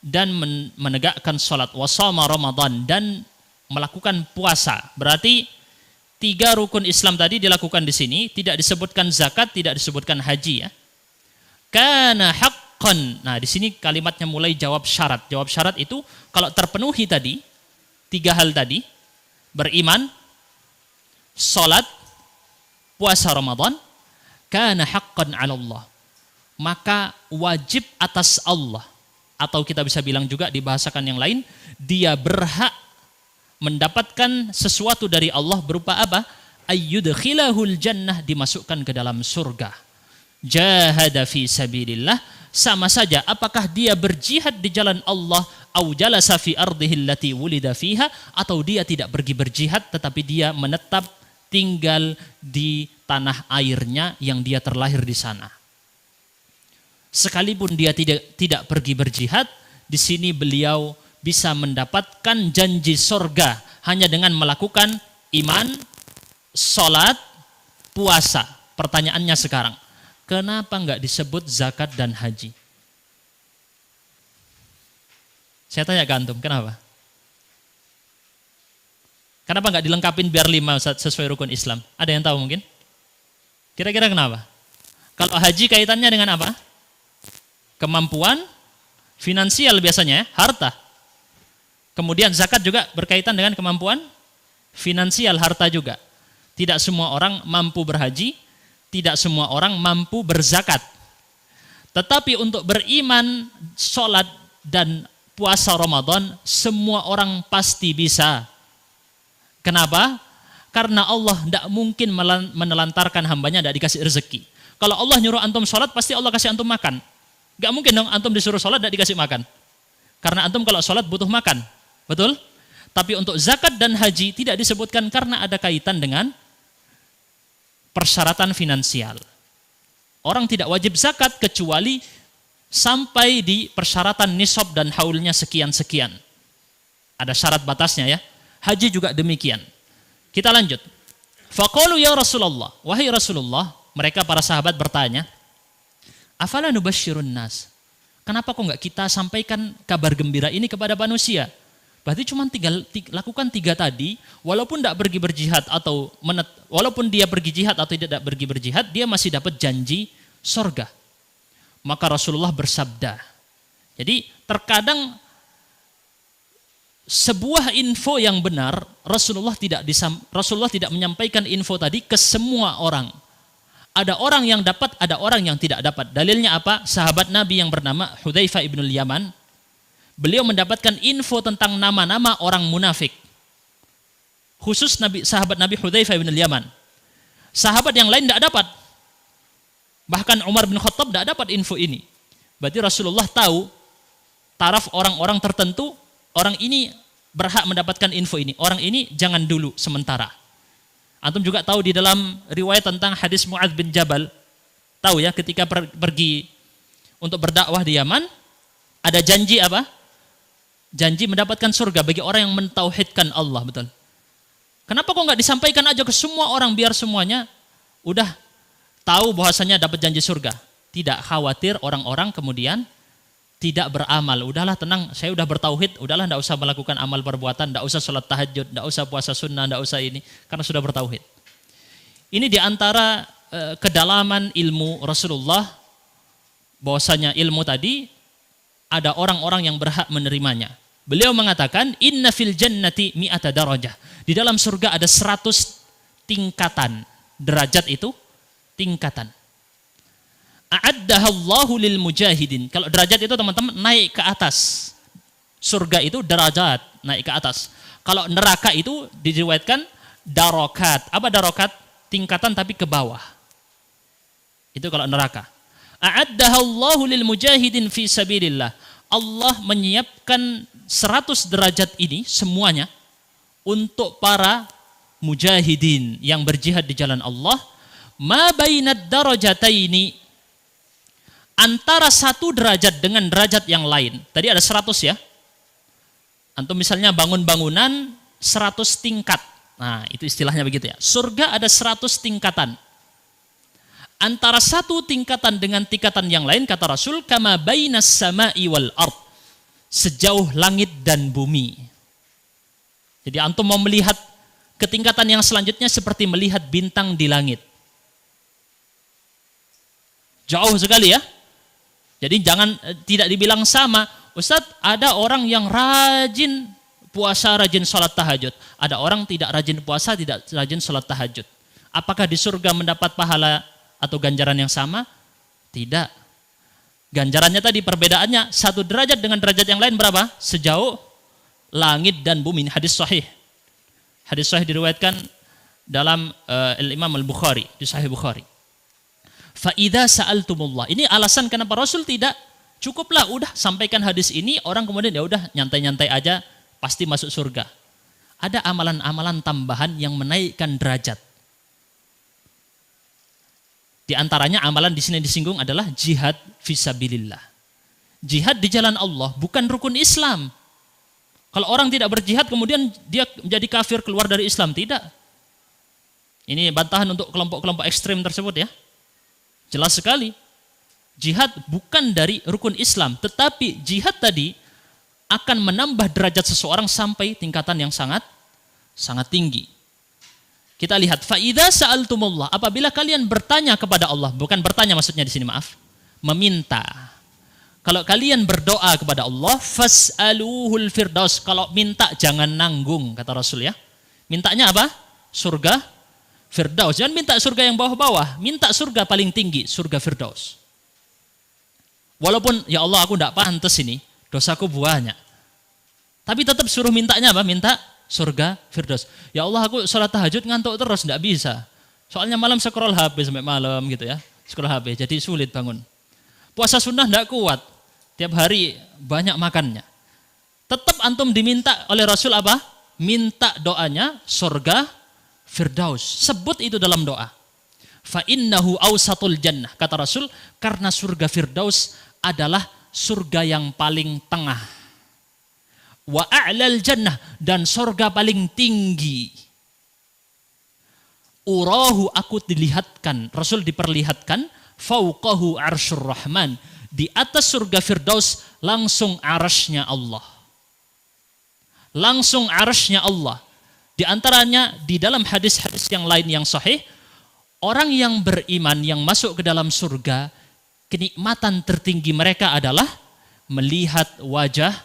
dan menegakkan salat, wa shama Ramadan, dan melakukan puasa. Berarti 3 rukun Islam tadi dilakukan di sini, tidak disebutkan zakat, tidak disebutkan haji ya. Kana haqqan. Nah, di sini kalimatnya mulai jawab syarat. Jawab syarat itu kalau terpenuhi tadi 3 hal tadi, beriman, salat, puasa Ramadan, kana haqqan 'ala Allah. Maka wajib atas Allah, atau kita bisa bilang juga dibahasakan yang lain, dia berhak mendapatkan sesuatu dari Allah berupa apa? Ayyudkhilahul jannah, dimasukkan ke dalam surga. Jahada fi sabilillah, sama saja apakah dia berjihad di jalan Allah, au jalasa fi ardihi allati wulida fiha, atau dia tidak pergi berjihad tetapi dia menetap tinggal di tanah airnya yang dia terlahir di sana. Sekalipun dia tidak pergi berjihad, di sini beliau bisa mendapatkan janji surga hanya dengan melakukan iman, salat, puasa. Pertanyaannya sekarang, kenapa enggak disebut zakat dan haji? Saya tanya ke antum, kenapa? Kenapa enggak dilengkapin biar 5 sesuai rukun Islam? Ada yang tahu mungkin? Kira-kira kenapa? Kalau haji kaitannya dengan apa? Kemampuan finansial biasanya ya, harta. Kemudian zakat juga berkaitan dengan kemampuan finansial, harta juga. Tidak semua orang mampu berhaji, tidak semua orang mampu berzakat. Tetapi untuk beriman, sholat, dan puasa Ramadan, semua orang pasti bisa. Kenapa? Karena Allah tidak mungkin menelantarkan hambanya tidak dikasih rezeki. Kalau Allah nyuruh antum sholat, pasti Allah kasih antum makan. Gak mungkin dong antum disuruh sholat tidak dikasih makan. Karena antum kalau sholat butuh makan. Betul? Tapi untuk zakat dan haji tidak disebutkan karena ada kaitan dengan persyaratan finansial. Orang tidak wajib zakat kecuali sampai di persyaratan nisab dan haulnya sekian-sekian. Ada syarat batasnya ya. Haji juga demikian. Kita lanjut. Faqalu ya Rasulullah, wahai Rasulullah, mereka para sahabat bertanya, afala nubasyirun nas? Kenapa kok enggak kita sampaikan kabar gembira ini kepada manusia? Berarti cuma lakukan 3 tadi, walaupun tidak pergi berjihad atau walaupun dia pergi jihad atau tidak pergi berjihad, dia masih dapat janji surga. Maka Rasulullah bersabda. Jadi terkadang sebuah info yang benar, Rasulullah tidak menyampaikan info tadi ke semua orang. Ada orang yang dapat, ada orang yang tidak dapat. Dalilnya apa? Sahabat Nabi yang bernama Hudzaifah ibnul Yaman, beliau mendapatkan info tentang nama-nama orang munafik. Khusus sahabat Nabi Hudzaifah ibnul Yaman. Sahabat yang lain tidak dapat. Bahkan Umar bin Khattab tidak dapat info ini. Berarti Rasulullah tahu taraf orang-orang tertentu, orang ini berhak mendapatkan info ini. Orang ini jangan dulu sementara. Antum juga tahu di dalam riwayat tentang hadis Mu'adz bin Jabal, tahu ya ketika pergi untuk berdakwah di Yaman, ada janji apa? Janji mendapatkan surga bagi orang yang mentauhidkan Allah, betul. Kenapa kok nggak disampaikan aja ke semua orang biar semuanya udah tahu bahwasanya dapat janji surga? Tidak khawatir orang-orang kemudian tidak beramal. Udahlah tenang, saya udah bertauhid, udahlah enggak usah melakukan amal perbuatan, enggak usah sholat tahajud, enggak usah puasa sunnah, enggak usah ini, karena sudah bertauhid. Ini diantara kedalaman ilmu Rasulullah, bahwasanya ilmu tadi ada orang-orang yang berhak menerimanya. Beliau mengatakan, inna fil jannati mi'ata darajah. Di dalam surga ada 100 tingkatan. Derajat itu tingkatan. A'addahallahu lil mujahidin. Kalau derajat itu teman-teman naik ke atas. Surga itu derajat, naik ke atas. Kalau neraka itu diriwayatkan darokat. Apa darokat? Tingkatan tapi ke bawah. Itu kalau neraka. A'addahallahu lil mujahidin fi sabilillah. Allah menyiapkan 100 derajat ini semuanya untuk para mujahidin yang berjihad di jalan Allah. Ma bainad darajataini, antara satu derajat dengan derajat yang lain. Tadi ada 100 ya. Antum misalnya bangun bangunan 100 tingkat. Nah, itu istilahnya begitu ya. Surga ada 100 tingkatan. Antara satu tingkatan dengan tingkatan yang lain, kata Rasul, kama bainas sama'i wal ard, sejauh langit dan bumi. Jadi antum mau melihat ke tingkatan yang selanjutnya seperti melihat bintang di langit. Jauh sekali ya. Jadi jangan tidak dibilang sama. Ustadz, ada orang yang rajin puasa, rajin sholat tahajud. Ada orang tidak rajin puasa, tidak rajin sholat tahajud. Apakah di surga mendapat pahala atau ganjaran yang sama? Tidak. Ganjarannya tadi perbedaannya, satu derajat dengan derajat yang lain berapa? Sejauh langit dan bumi. Hadis sahih. Hadis sahih diriwayatkan dalam Imam Al-Bukhari, di Sahih Bukhari. Fa'idha sa'altumullah. Ini alasan kenapa Rasul tidak cukuplah udah sampaikan hadis ini, orang kemudian ya udah nyantai-nyantai aja pasti masuk surga. Ada amalan-amalan tambahan yang menaikkan derajat. Di antaranya amalan di sini disinggung adalah jihad fisabilillah. Jihad di jalan Allah bukan rukun Islam. Kalau orang tidak berjihad kemudian dia menjadi kafir, keluar dari Islam, tidak. Ini bantahan untuk kelompok-kelompok ekstrem tersebut ya. Jelas sekali. Jihad bukan dari rukun Islam, tetapi jihad tadi akan menambah derajat seseorang sampai tingkatan yang sangat tinggi. Kita lihat, fa'idha sa'altumullah, apabila kalian bertanya kepada Allah, bukan bertanya maksudnya di sini, maaf, meminta. Kalau kalian berdoa kepada Allah, fas'aluhul firdaus, kalau minta jangan nanggung, kata Rasul ya. Mintanya apa? Surga firdaus. Jangan minta surga yang bawah-bawah, minta surga paling tinggi, surga firdaus. Walaupun ya Allah aku tidak pantas ini, dosaku banyak. Tapi tetap suruh mintanya apa? Minta surga firdaus. Ya Allah aku sholat tahajud ngantuk terus, tidak bisa. Soalnya malam scroll HP sampai malam gitu ya. Scroll HP, jadi sulit bangun. Puasa sunnah tidak kuat. Tiap hari banyak makannya. Tetap antum diminta oleh Rasul apa? Minta doanya surga firdaus. Sebut itu dalam doa. Fa innahu awsatul jannah. Kata Rasul, karena surga firdaus adalah surga yang paling tengah. Wa a'lal jannah, dan surga paling tinggi. Urahu, aku dilihatkan, Rasul diperlihatkan, fauqahu arsyur rahman, di atas surga firdaus langsung arasnya Allah. Langsung arasnya Allah. Di antaranya di dalam hadis-hadis yang lain yang sahih, orang yang beriman yang masuk ke dalam surga, kenikmatan tertinggi mereka adalah melihat wajah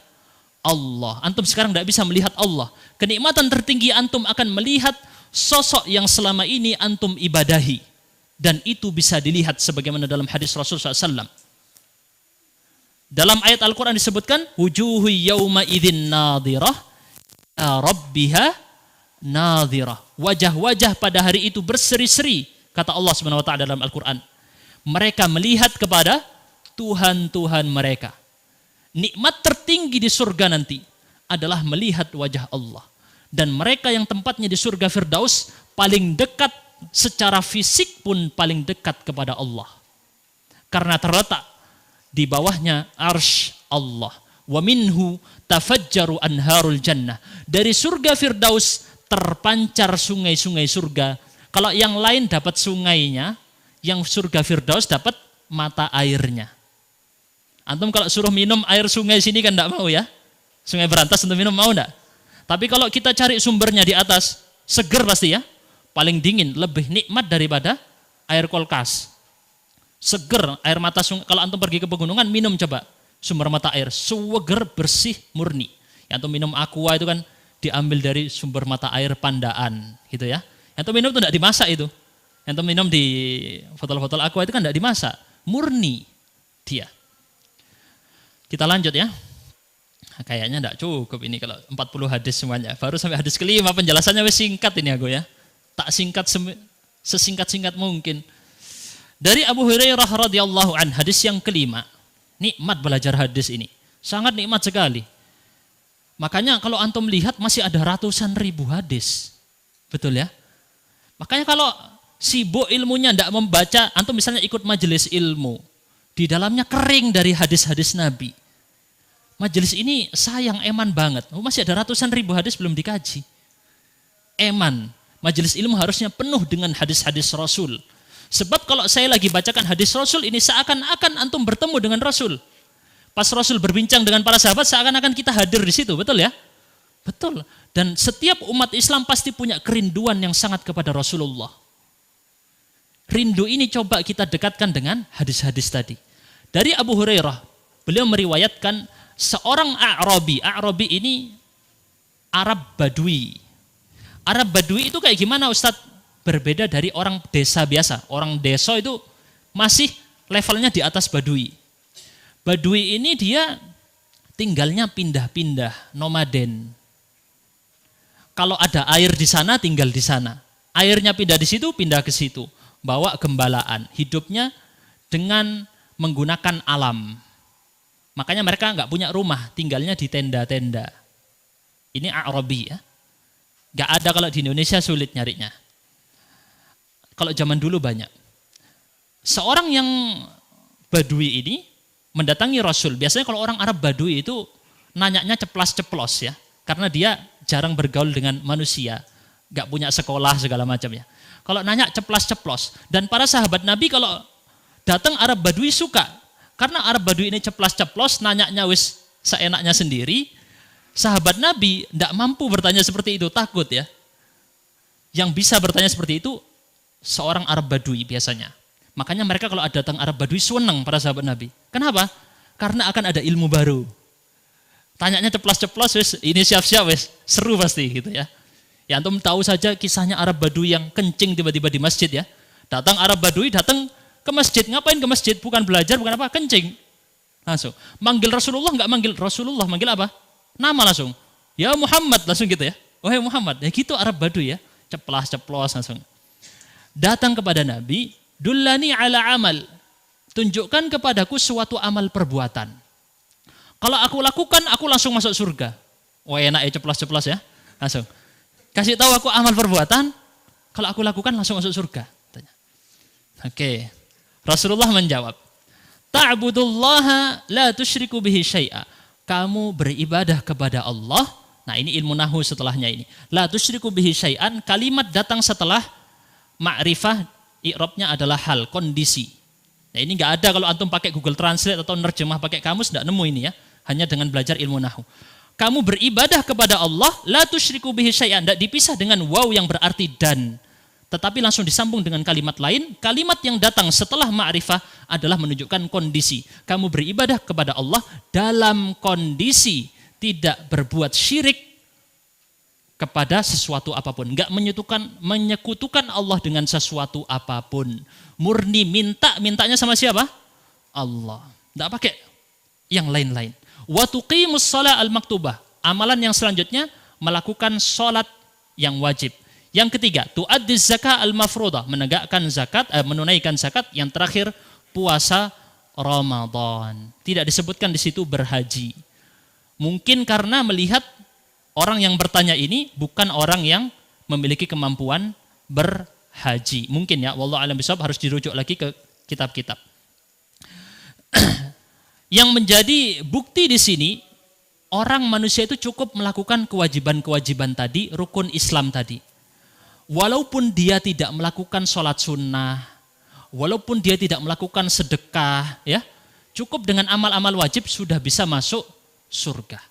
Allah. Antum sekarang tidak bisa melihat Allah. Kenikmatan tertinggi antum akan melihat sosok yang selama ini antum ibadahi. Dan itu bisa dilihat sebagaimana dalam hadis Rasulullah SAW. Dalam ayat Al-Quran disebutkan, wujuhu yawma idhin nadhirah, rabbiha nadhirah. Wajah-wajah pada hari itu berseri-seri, kata Allah SWT dalam Al-Quran. Mereka melihat kepada Tuhan-Tuhan mereka. Nikmat tertinggi di surga nanti adalah melihat wajah Allah. Dan mereka yang tempatnya di surga firdaus paling dekat secara fisik pun paling dekat kepada Allah. Karena terletak di bawahnya arsy Allah. Wa minhu tafajjaru anharul jannah. Dari surga firdaus terpancar sungai-sungai surga. Kalau yang lain dapat sungainya, yang surga firdaus dapat mata airnya. Antum kalau suruh minum air sungai sini kan enggak mau ya. Sungai Berantas untuk minum mau enggak? Tapi kalau kita cari sumbernya di atas, seger pasti ya. Paling dingin, lebih nikmat daripada air kulkas. Seger air mata sungai. Kalau antum pergi ke pegunungan, minum coba sumber mata air. Seger, bersih, murni. Yang antum minum aqua itu kan diambil dari sumber mata air Pandaan. Gitu ya. Yang antum minum itu enggak dimasak itu. Yang antum minum di botol-botol aqua itu kan enggak dimasak. Murni dia. Kita lanjut ya. Kayaknya enggak cukup ini kalau 40 hadis semuanya. Baru sampai hadis kelima penjelasannya wis singkat ini aku ya. Tak singkat sesingkat-singkat mungkin. Dari Abu Hurairah radhiyallahu an, hadis yang kelima. Nikmat belajar hadis ini. Sangat nikmat sekali. Makanya kalau antum lihat masih ada ratusan ribu hadis. Betul ya? Makanya kalau sibuk ilmunya tidak membaca, antum misalnya ikut majelis ilmu. Di dalamnya kering dari hadis-hadis Nabi. Majelis ini sayang, eman banget. Masih ada ratusan ribu hadis belum dikaji. Eman. Majelis ilmu harusnya penuh dengan hadis-hadis Rasul. Sebab kalau saya lagi bacakan hadis Rasul ini seakan-akan antum bertemu dengan Rasul. Pas Rasul berbincang dengan para sahabat seakan-akan kita hadir di situ, betul ya? Betul. Dan setiap umat Islam pasti punya kerinduan yang sangat kepada Rasulullah. Rindu ini coba kita dekatkan dengan hadis-hadis tadi. Dari Abu Hurairah, beliau meriwayatkan seorang A'rabi ini Arab Badui. Arab Badui itu kayak gimana Ustadz? Berbeda dari orang desa biasa. Orang desa itu masih levelnya di atas Badui. Badui ini dia tinggalnya pindah-pindah, nomaden. Kalau ada air di sana, tinggal di sana. Airnya pindah di situ, pindah ke situ. Bawa gembalaan. Hidupnya dengan menggunakan alam. Makanya mereka nggak punya rumah, tinggalnya di tenda-tenda. Ini A'rabi ya. Nggak ada kalau di Indonesia sulit nyarinya. Kalau zaman dulu banyak. Seorang yang Badui ini mendatangi Rasul. Biasanya kalau orang Arab Badui itu nanyanya ceplas-ceplos ya. Karena dia jarang bergaul dengan manusia. Nggak punya sekolah segala macam ya. Kalau nanya ceplas-ceplos. Dan para sahabat Nabi kalau datang Arab Badui suka. Karena Arab Badui ini ceplas-ceplos, nanyanya wis seenaknya sendiri. Sahabat Nabi tidak mampu bertanya seperti itu, takut ya. Yang bisa bertanya seperti itu seorang Arab Badui biasanya. Makanya mereka kalau ada datang Arab Badui senang para sahabat Nabi. Kenapa? Karena akan ada ilmu baru. Tanyanya ceplas-ceplos, wis ini siap-siap wis, seru pasti gitu ya. Ya antum tahu saja kisahnya Arab Badui yang kencing tiba-tiba di masjid ya. Datang Arab Badui, datang ke masjid, ngapain ke masjid? Bukan belajar, bukan apa, kencing. Langsung. Manggil Rasulullah, enggak manggil Rasulullah, manggil apa? Nama langsung. Ya Muhammad, langsung gitu ya. Wahai Muhammad, ya gitu Arab Badui ya. Ceplas-ceplos langsung. Datang kepada Nabi, dullani ala amal. Tunjukkan kepadaku suatu amal perbuatan. Kalau aku lakukan, aku langsung masuk surga. Wah enak ya ceplas-ceplos ya. Langsung. Kasih tahu aku amal perbuatan, kalau aku lakukan langsung masuk surga. Oke. Rasulullah menjawab, ta'budullaha la tusyriku bihi syai'a. Kamu beribadah kepada Allah. Nah, ini ilmu nahwu setelahnya ini. La tusyriku bihi syai'an, kalimat datang setelah ma'rifah, i'rabnya adalah hal, kondisi. Nah, ini enggak ada kalau antum pakai Google Translate atau nerjemah pakai kamus enggak nemu ini ya. Hanya dengan belajar ilmu nahwu. Kamu beribadah kepada Allah, la tusyriku bihi syai'an, enggak dipisah dengan waw yang berarti dan. Tetapi langsung disambung dengan kalimat lain. Kalimat yang datang setelah ma'rifah adalah menunjukkan kondisi. Kamu beribadah kepada Allah dalam kondisi tidak berbuat syirik kepada sesuatu apapun. Enggak menyekutukan Allah dengan sesuatu apapun. Murni mintanya sama siapa? Allah. Enggak pakai yang lain-lain. Wa tuqimus shalah al-maktubah. Amalan yang selanjutnya melakukan salat yang wajib. Yang ketiga, tu'addiz zakah al-mafruḍah, menunaikan zakat. Yang terakhir, puasa Ramadan. Tidak disebutkan di situ berhaji. Mungkin karena melihat orang yang bertanya ini bukan orang yang memiliki kemampuan berhaji. Mungkin ya, wallahu a'lam bishawab, harus dirujuk lagi ke kitab-kitab. Yang menjadi bukti di sini, orang manusia itu cukup melakukan kewajiban-kewajiban tadi, rukun Islam tadi. Walaupun dia tidak melakukan sholat sunnah, walaupun dia tidak melakukan sedekah, ya, cukup dengan amal-amal wajib sudah bisa masuk surga.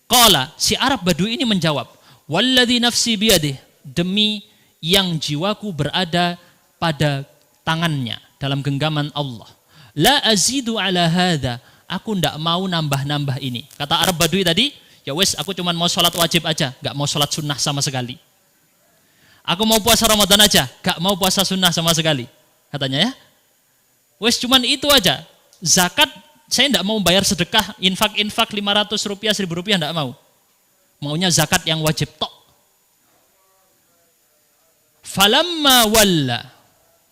Qala, si Arab Badui ini menjawab, walladzi nafsi biyadih, demi yang jiwaku berada pada tangannya, dalam genggaman Allah. La azidu ala hadza, aku ndak mau nambah-nambah ini. Kata Arab Badui tadi, ya wes aku cuma mau sholat wajib aja, nggak mau sholat sunnah sama sekali. Aku mau puasa Ramadan aja, gak mau puasa sunnah sama sekali. Katanya ya. Wes cuman itu aja. Zakat Saya tidak mau bayar sedekah, infak 500 rupiah, 1000 rupiah, tidak mau. Maunya zakat yang wajib tok. Falamma walla,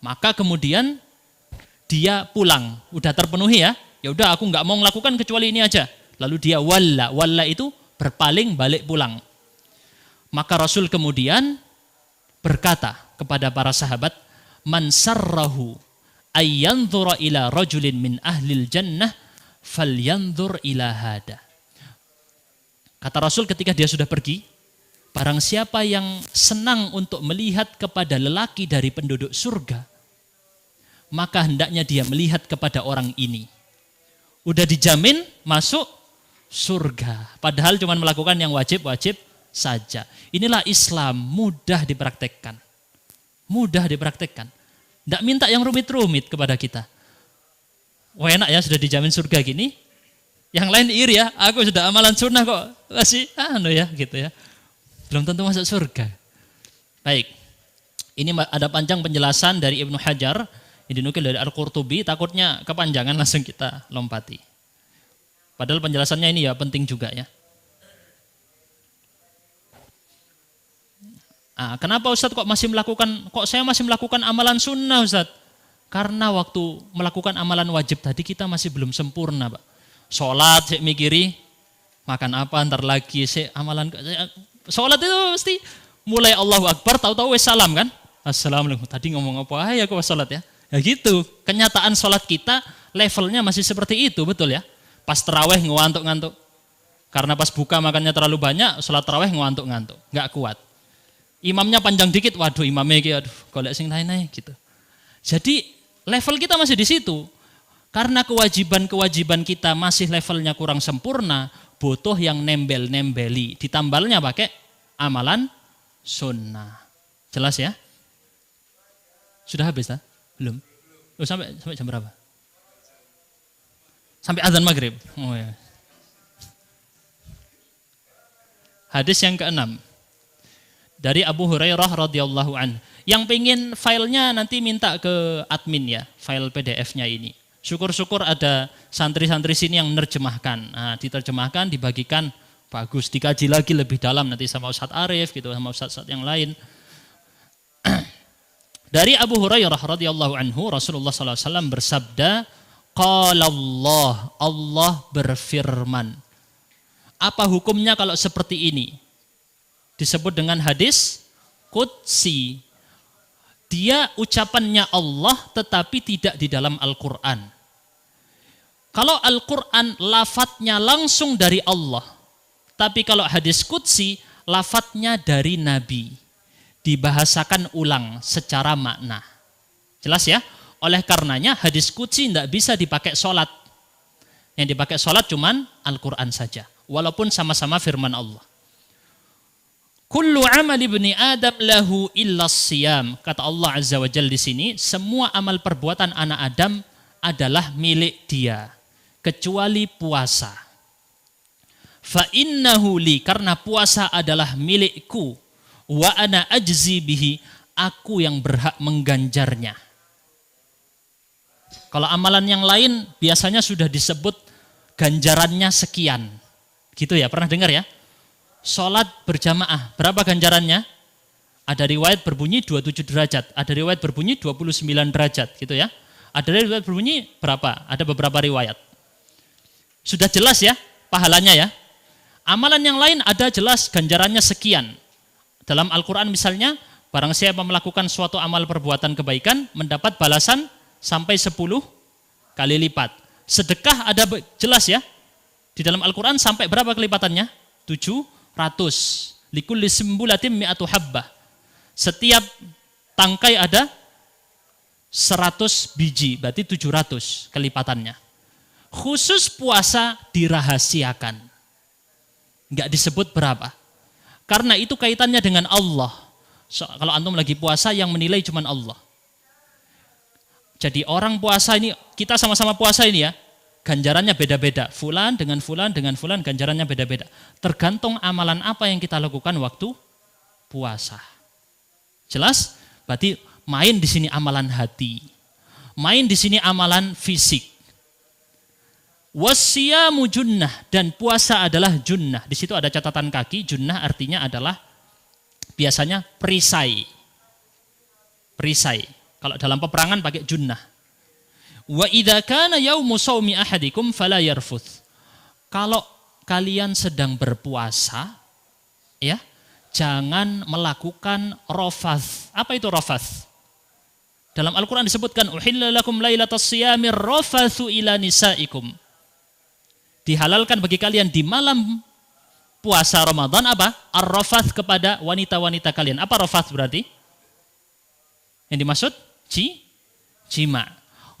maka kemudian dia pulang, udah terpenuhi ya. Ya udah aku nggak mau melakukan kecuali ini aja. Lalu dia walla itu berpaling balik pulang. Maka Rasul kemudian berkata kepada para sahabat, man sarrahu ayyanzura ila rajulin min ahlil jannah falyanzur ila hada. Kata Rasul ketika dia sudah pergi, barang siapa yang senang untuk melihat kepada lelaki dari penduduk surga, maka hendaknya dia melihat kepada orang ini. Udah dijamin masuk surga, padahal cuma melakukan yang wajib-wajib saja. Inilah Islam, mudah dipraktekkan. Mudah dipraktekkan. Tidak minta yang rumit-rumit kepada kita. Wah enak ya, sudah dijamin surga gini. Yang lain iri ya, aku sudah amalan sunnah kok masih ya gitu ya. Belum tentu masuk surga. Baik, ini ada panjang penjelasan dari Ibnu Hajar, yang dinukil dari Al-Qurtubi, takutnya kepanjangan langsung kita lompati. Padahal penjelasannya ini ya penting juga ya. Kenapa Ustadz kok saya masih melakukan amalan sunnah Ustadz? Karena waktu melakukan amalan wajib tadi kita masih belum sempurna, Pak. Sholat saya mikiri, makan apa ntar lagi, amalan sholat itu mesti mulai Allahu Akbar, tahu-tahu salam kan? Assalamualaikum, tadi ngomong apa ya kok sholat ya? Ya gitu, kenyataan sholat kita levelnya masih seperti itu, betul ya? Pas terawih ngantuk-ngantuk, karena pas buka makannya terlalu banyak, sholat terawih ngantuk-ngantuk, nggak kuat. Imamnya panjang dikit, waduh imamnya gitu, aduh golek sing naik-naik gitu. Jadi level kita masih di situ. Karena kewajiban-kewajiban kita masih levelnya kurang sempurna, butuh yang nembel-nembeli. Ditambalnya pakai amalan sunnah. Jelas ya? Sudah habis tak? Belum? Sampai jam berapa? Sampai azan maghrib. Oh ya. Hadis yang ke-6. Dari Abu Hurairah radhiyallahu anhu. Yang pengen filenya nanti minta ke admin ya, file PDF-nya ini. Syukur-syukur ada santri-santri sini yang menerjemahkan. Nah, diterjemahkan, dibagikan, bagus, dikaji lagi lebih dalam nanti sama Ustadz Arif gitu, sama Ustadz yang lain. Dari Abu Hurairah radhiyallahu anhu, Rasulullah SAW bersabda, qala Allah berfirman. Apa hukumnya kalau seperti ini? Disebut dengan hadis qudsi. Dia ucapannya Allah tetapi tidak di dalam Al-Quran. Kalau Al-Quran lafadznya langsung dari Allah, tapi kalau hadis qudsi lafadznya dari Nabi, dibahasakan ulang secara makna. Jelas ya? Oleh karenanya hadis qudsi tidak bisa dipakai sholat. Yang dipakai sholat cuman Al-Quran saja, walaupun sama-sama firman Allah. Kullu amal ibni Adam lahu illa siyam. Kata Allah Azza wa Jalla di sini, semua amal perbuatan anak Adam adalah milik dia, kecuali puasa. Fa innahu li, karena puasa adalah milikku. Wa ana ajzi bihi, aku yang berhak mengganjarnya. Kalau amalan yang lain biasanya sudah disebut ganjarannya sekian. Gitu ya, pernah dengar ya? Sholat berjamaah, berapa ganjarannya? Ada riwayat berbunyi 27 derajat, ada riwayat berbunyi 29 derajat, gitu ya. Ada riwayat berbunyi berapa? Ada beberapa riwayat. Sudah jelas ya pahalanya ya. Amalan yang lain ada jelas ganjarannya sekian. Dalam Al-Quran misalnya, barang siapa melakukan suatu amal perbuatan kebaikan, mendapat balasan sampai 10 kali lipat. Sedekah ada jelas ya. Di dalam Al-Quran sampai berapa kelipatannya? 700. Likulli simbulatim mi'atu habbah. Setiap tangkai ada 100 biji, berarti 700 kelipatannya. Khusus puasa dirahasiakan. Enggak disebut berapa. Karena itu kaitannya dengan Allah. Kalau antum lagi puasa yang menilai cuma Allah. Jadi orang puasa ini, kita sama-sama puasa ini ya, ganjarannya beda-beda. Fulan dengan fulan dengan fulan ganjarannya beda-beda. Tergantung amalan apa yang kita lakukan waktu puasa. Jelas? Berarti main di sini amalan hati. Main di sini amalan fisik. Wasiyamu junnah, dan puasa adalah junnah. Di situ ada catatan kaki, junnah artinya adalah biasanya perisai. Perisai. Kalau dalam peperangan pakai junnah. Wa idza kana yaumu shaumi ahadikum fala yarfuth. Kalau kalian sedang berpuasa, ya, jangan melakukan rafath. Apa itu rafath? Dalam Al-Qur'an disebutkan uhilla lakum lailatas siyamir rafathu ila nisaikum. Dihalalkan bagi kalian di malam puasa Ramadan apa? Ar-rafath kepada wanita-wanita kalian. Apa rafath berarti? Yang dimaksud? Jima.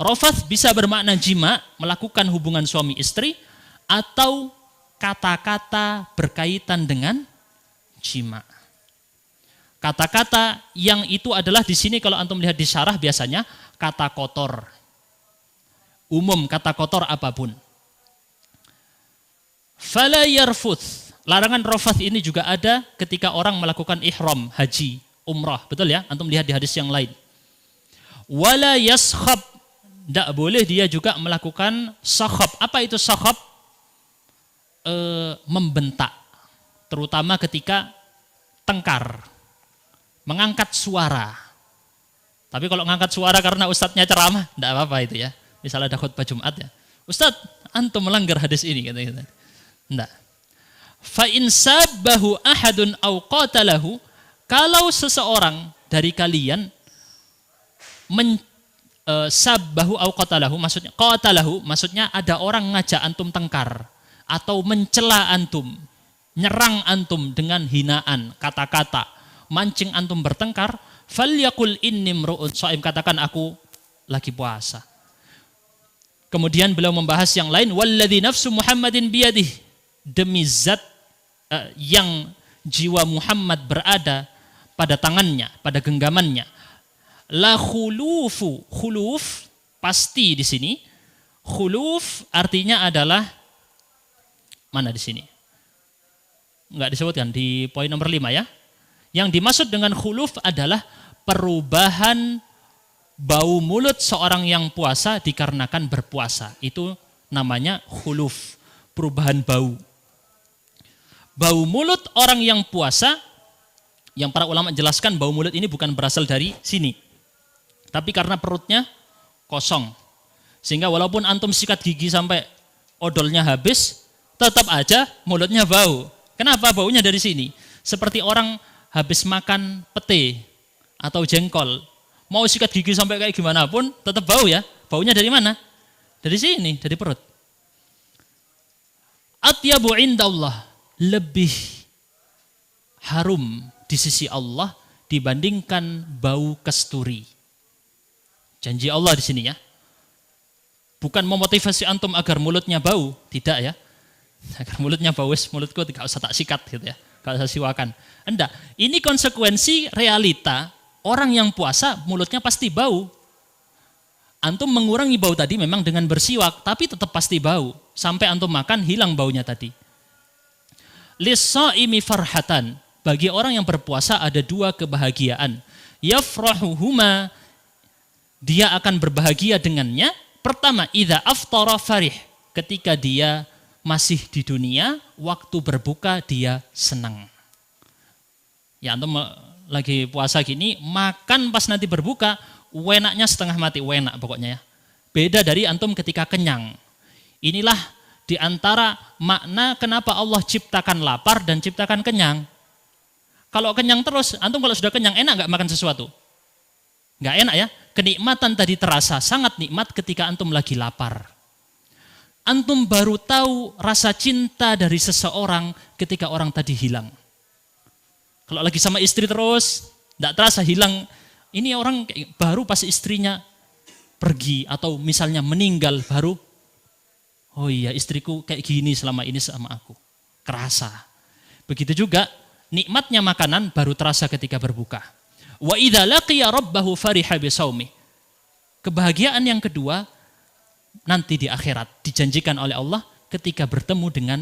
Rafath bisa bermakna jima, melakukan hubungan suami istri, atau kata-kata berkaitan dengan jima. Kata-kata yang itu adalah di sini kalau antum lihat di syarah biasanya kata kotor. Umum kata kotor apapun. Fala yarfuth. Larangan rafath ini juga ada ketika orang melakukan ihram, haji, umrah. Betul ya? Antum lihat di hadis yang lain. Wala yaskhab. Tidak boleh dia juga melakukan sakhab. Apa itu sakhab? Membentak. Terutama ketika tengkar. Mengangkat suara. Tapi kalau mengangkat suara karena ustadznya ceramah, tidak apa-apa itu ya. Misalnya ada khutbah Jumat ya. Ustadz, antum melanggar hadis ini. Kata-kata. Tidak. Fa in sabbahu ahadun aw qatalahu, kalau seseorang dari kalian sabbahu aw qatalahu, maksudnya ada orang ngajak antum tengkar atau mencela antum, nyerang antum dengan hinaan, kata-kata, mancing antum bertengkar, falyaqul inni mru'un shaim, katakan aku lagi puasa. Kemudian beliau membahas yang lain, walladzi nafsu Muhammadin biyadihi, demi zat yang jiwa Muhammad berada pada tangannya, pada genggamannya. La khulufu, khuluf pasti di sini. Khuluf artinya adalah mana di sini? Enggak disebutkan di poin nomor 5 ya. Yang dimaksud dengan khuluf adalah perubahan bau mulut seorang yang puasa dikarenakan berpuasa. Itu namanya khuluf, perubahan bau. Bau mulut orang yang puasa, yang para ulama jelaskan bau mulut ini bukan berasal dari sini, tapi karena perutnya kosong. Sehingga walaupun antum sikat gigi sampai odolnya habis, tetap aja mulutnya bau. Kenapa baunya dari sini? Seperti orang habis makan pete atau jengkol, mau sikat gigi sampai kayak gimana pun tetap bau ya. Baunya dari mana? Dari sini, dari perut. Atyabu indallah, lebih harum di sisi Allah dibandingkan bau kasturi. Janji Allah di sini ya. Bukan memotivasi antum agar mulutnya bau, tidak ya. Agar mulutnya bau, mulutku tidak usah tak sikat gitu ya. Tidak usah siwakan. Enggak, ini konsekuensi realita. Orang yang puasa mulutnya pasti bau. Antum mengurangi bau tadi memang dengan bersiwak, tapi tetap pasti bau. Sampai antum makan hilang baunya tadi. Lis-shaimi farhatan, bagi orang yang berpuasa ada 2 kebahagiaan. Yafrahuhuma, dia akan berbahagia dengannya. Pertama, idza aftara farih, ketika dia masih di dunia, waktu berbuka dia senang. Ya antum lagi puasa gini, makan pas nanti berbuka, wenaknya setengah mati, wenak pokoknya ya. Beda dari antum ketika kenyang. Inilah di antara makna kenapa Allah ciptakan lapar dan ciptakan kenyang. Kalau kenyang terus, antum kalau sudah kenyang enak nggak makan sesuatu? Nggak enak ya. Kenikmatan tadi terasa sangat nikmat ketika antum lagi lapar. Antum baru tahu rasa cinta dari seseorang ketika orang tadi hilang. Kalau lagi sama istri terus, nggak terasa hilang. Ini orang baru pas istrinya pergi atau misalnya meninggal baru, oh iya istriku kayak gini selama ini sama aku. Kerasa. Begitu juga nikmatnya makanan baru terasa ketika berbuka. Wa idza laqiya rabbahu fariha bisaumi. Kebahagiaan yang kedua nanti di akhirat dijanjikan oleh Allah ketika bertemu dengan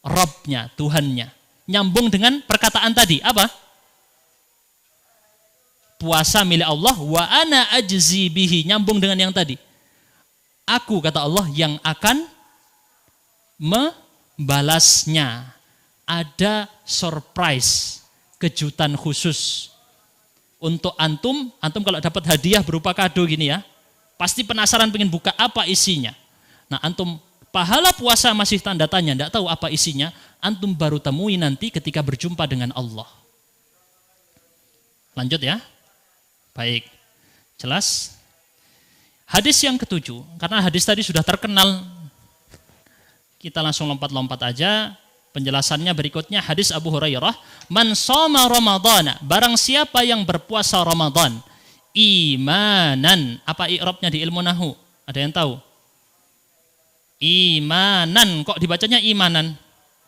Rabbnya, Tuhannya. Nyambung dengan perkataan tadi, apa? Puasa milik Allah, wa ana ajzi bihi, nyambung dengan yang tadi. Aku, kata Allah, yang akan membalasnya. Ada surprise, kejutan khusus untuk antum. Antum kalau dapat hadiah berupa kado gini ya, pasti penasaran pengen buka apa isinya. Nah, antum pahala puasa masih tanda tanya, tidak tahu apa isinya. Antum baru temui nanti ketika berjumpa dengan Allah. Lanjut ya. Baik, jelas. Hadis yang ketujuh, karena hadis tadi sudah terkenal, kita langsung lompat-lompat aja. Penjelasannya berikutnya, hadis Abu Hurairah, man shoma ramadhana, barang siapa yang berpuasa Ramadan, imanan, apa i'rabnya di ilmu nahwu? Ada yang tahu? Imanan, kok dibacanya imanan?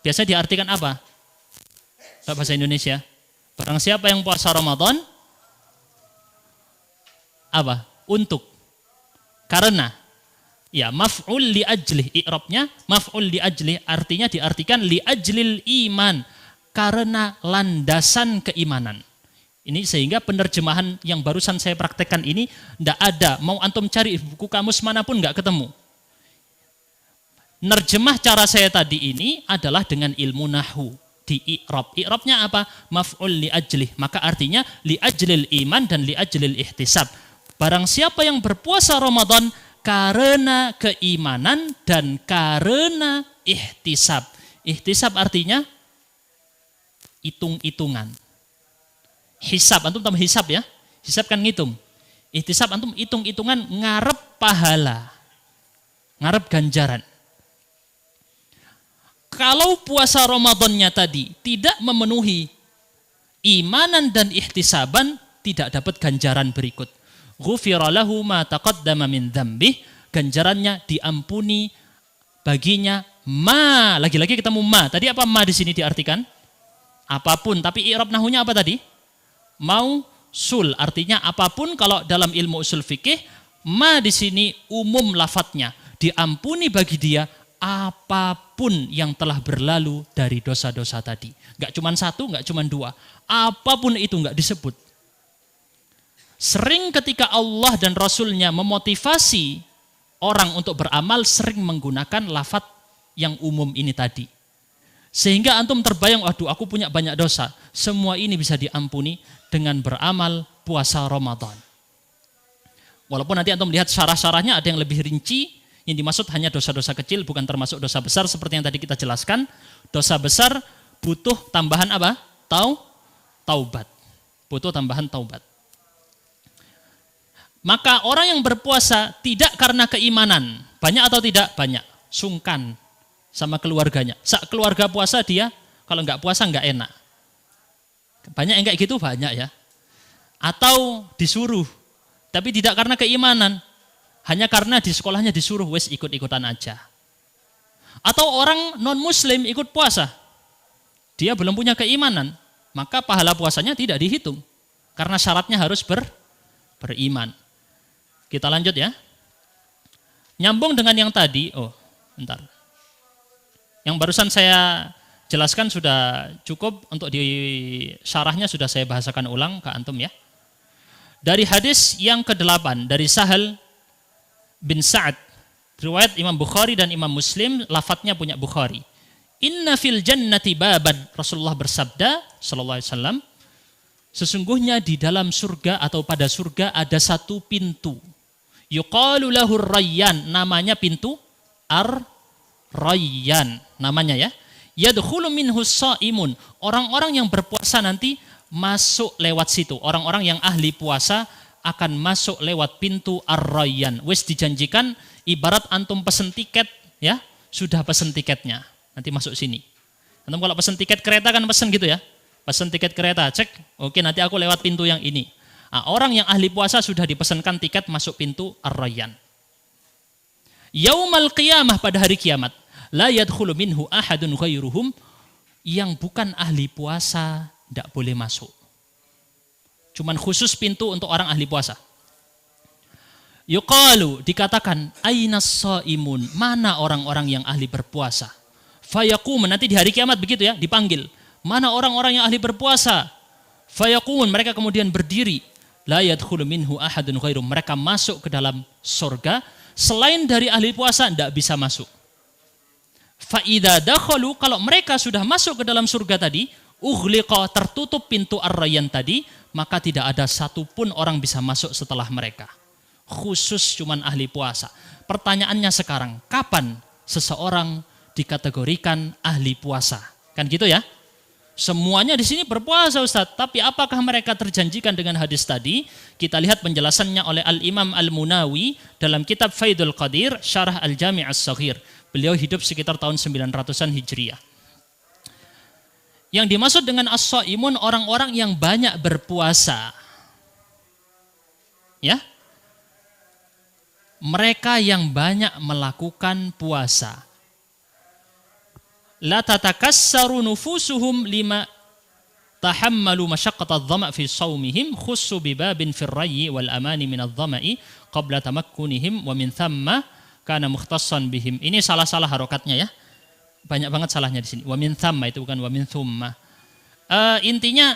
Biasa diartikan apa? Bahasa Indonesia. Barang siapa yang puasa Ramadan, apa? Untuk. Karena. Ya, maf'ul li ajlih, i'rabnya maf'ul li ajlih, artinya diartikan li ajlil iman, karena landasan keimanan. Ini sehingga penerjemahan yang barusan saya praktekkan ini tidak ada, mau antum cari buku kamus manapun nggak ketemu. Nerjemah cara saya tadi ini adalah dengan ilmu nahwu di i'rab. I'rabnya apa? Maf'ul li ajlih, maka artinya li ajlil iman dan li ajlil ihtisab. Barang siapa yang berpuasa Ramadan karena keimanan dan karena ihtisab. Ihtisab artinya hitung-hitungan. Hisab, antum tahu hisab ya? Hisab kan ngitung. Ihtisab antum hitung-hitungan, ngarep pahala, ngarep ganjaran. Kalau puasa Ramadannya tadi tidak memenuhi imanan dan ihtisaban, tidak dapat ganjaran berikut. Ghufira lahu ma taqaddama min dzambih, ganjarannya diampuni baginya ma, lagi-lagi ketemu ma. Tadi apa ma di sini diartikan? Apapun, tapi i'rab nahwunya apa tadi? Mausul, artinya apapun. Kalau dalam ilmu usul fikih, ma di sini umum lafadznya, diampuni bagi dia apapun yang telah berlalu dari dosa-dosa tadi. Enggak cuma satu, enggak cuma dua. Apapun itu enggak disebut. Sering ketika Allah dan Rasulnya memotivasi orang untuk beramal, sering menggunakan lafadz yang umum ini tadi. Sehingga antum terbayang, waduh aku punya banyak dosa. Semua ini bisa diampuni dengan beramal puasa Ramadan. Walaupun nanti antum lihat syarah-syarahnya ada yang lebih rinci, yang dimaksud hanya dosa-dosa kecil, bukan termasuk dosa besar seperti yang tadi kita jelaskan. Dosa besar butuh tambahan apa? Taubat. Butuh tambahan taubat. Maka orang yang berpuasa tidak karena keimanan, banyak atau tidak? Banyak. Sungkan sama keluarganya. Keluarga puasa dia, kalau nggak puasa nggak enak. Banyak yang kayak gitu, banyak ya. Atau disuruh, tapi tidak karena keimanan, hanya karena di sekolahnya disuruh, wes ikut-ikutan aja. Atau orang non-muslim ikut puasa, dia belum punya keimanan, maka pahala puasanya tidak dihitung, karena syaratnya harus beriman. Kita lanjut ya. Nyambung dengan yang tadi, bentar. Yang barusan saya jelaskan sudah cukup, untuk di syarahnya sudah saya bahasakan ulang ke antum ya. Dari hadis yang ke-8 dari Sahal bin Sa'ad, riwayat Imam Bukhari dan Imam Muslim, lafadznya punya Bukhari. Inna fil jannati baban, Rasulullah bersabda sallallahu alaihi wasallam, sesungguhnya di dalam surga atau pada surga ada satu pintu. Yuqalu lahu Rayyan, namanya pintu Ar-Rayyan, namanya ya. Yadkhulu minhu shaimun, orang-orang yang berpuasa nanti masuk lewat situ. Orang-orang yang ahli puasa akan masuk lewat pintu Ar-Rayyan. Wis dijanjikan, ibarat antum pesen tiket ya, sudah pesen tiketnya, nanti masuk sini. Antum kalau pesen tiket kereta kan pesen gitu ya. Pesen tiket kereta, cek, oke nanti aku lewat pintu yang ini. Nah, orang yang ahli puasa sudah dipesankan tiket masuk pintu Ar-Rayyan. Yaumal qiyamah, pada hari kiamat, la yadkhulu minhu ahadun ghairuhum, yang bukan ahli puasa tidak boleh masuk. Cuman khusus pintu untuk orang ahli puasa. Yuqalu, dikatakan, ainas shaimun, mana orang-orang yang ahli berpuasa? Fayaqum, nanti di hari kiamat begitu ya, dipanggil. Mana orang-orang yang ahli berpuasa? Fayaqum, mereka kemudian berdiri. La yadkhulu minhu ahadun ghairum, mereka masuk ke dalam surga, selain dari ahli puasa tidak bisa masuk. Fa'idha dakhalu, kalau mereka sudah masuk ke dalam surga tadi, ughliqa, tertutup pintu ar-rayyan tadi, maka tidak ada satupun orang bisa masuk setelah mereka. Khusus cuman ahli puasa. Pertanyaannya sekarang, kapan seseorang dikategorikan ahli puasa? Kan gitu ya? Semuanya di sini berpuasa Ustaz, tapi apakah mereka terjanjikan dengan hadis tadi? Kita lihat penjelasannya oleh Al-Imam Al-Munawi dalam kitab Faidul Qadir, Syarah Al-Jami' As-Saghir. Beliau hidup sekitar tahun 900-an Hijriah. Yang dimaksud dengan as-shaimun, orang-orang yang banyak berpuasa. Ya? Mereka yang banyak melakukan puasa. La tatakassaru nufusuhum lima tahammalu masyaqqata adh-dhama' fi shaumihim khussu bibabin fi ar-rayyi wal amani min adh-dhama'i qabla tamakkunihim wa min thamma kana mukhtassan bihim. Ini salah-salah harokatnya ya. Banyak banget salahnya di sini. Wa min thamma itu bukan wa min thumma. Intinya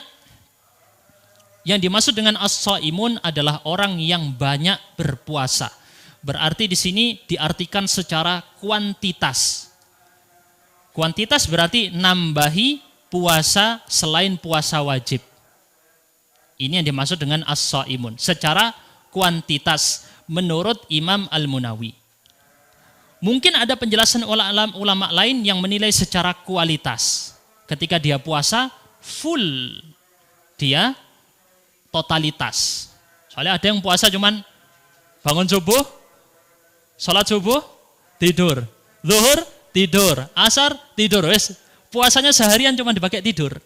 yang dimaksud dengan as-shaimun adalah orang yang banyak berpuasa. Berarti di sini diartikan secara kuantitas. Kuantitas berarti nambahi puasa selain puasa wajib. Ini yang dimaksud dengan as-shaimun. Secara kuantitas menurut Imam Al-Munawi. Mungkin ada penjelasan ulama lain yang menilai secara kualitas. Ketika dia puasa, full. Dia totalitas. Soalnya ada yang puasa cuman bangun subuh, sholat subuh, tidur. Zuhur, tidur. Asar, tidur. Wes, puasanya seharian cuma dipakai tidur.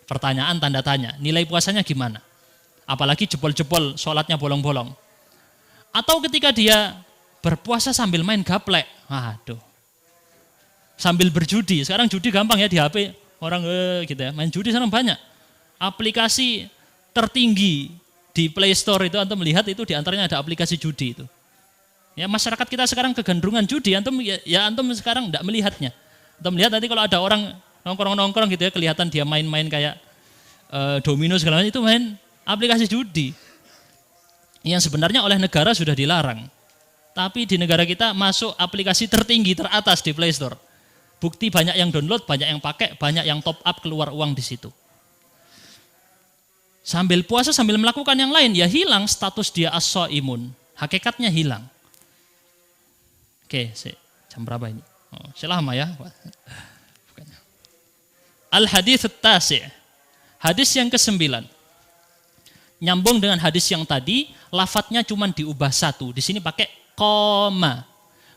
Pertanyaan tanda tanya, nilai puasanya gimana? Apalagi jebol-jebol, sholatnya bolong-bolong. Atau ketika dia berpuasa sambil main gaplek. Aduh. Sambil berjudi. Sekarang judi gampang ya di HP. Orang gitu ya, main judi sana banyak. Aplikasi tertinggi di Play Store itu antum melihat itu diantaranya ada aplikasi judi itu. Ya masyarakat kita sekarang kegendrungan judi, antum sekarang tidak melihatnya. Antum melihat nanti kalau ada orang nongkrong-nongkrong gitu ya, kelihatan dia main-main kayak domino segala macam, itu main aplikasi judi. Yang sebenarnya oleh negara sudah dilarang. Tapi di negara kita masuk aplikasi tertinggi, teratas di Play Store. Bukti banyak yang download, banyak yang pakai, banyak yang top up keluar uang di situ. Sambil puasa, sambil melakukan yang lain, ya hilang status dia as-shaimun. Hakikatnya hilang. Oke, jam berapa ini? Oh, lama ya. Al-hadits at-tasi'. Hadis yang ke-9. Nyambung dengan hadis yang tadi, lafadznya cuma diubah satu. Di sini pakai qoma.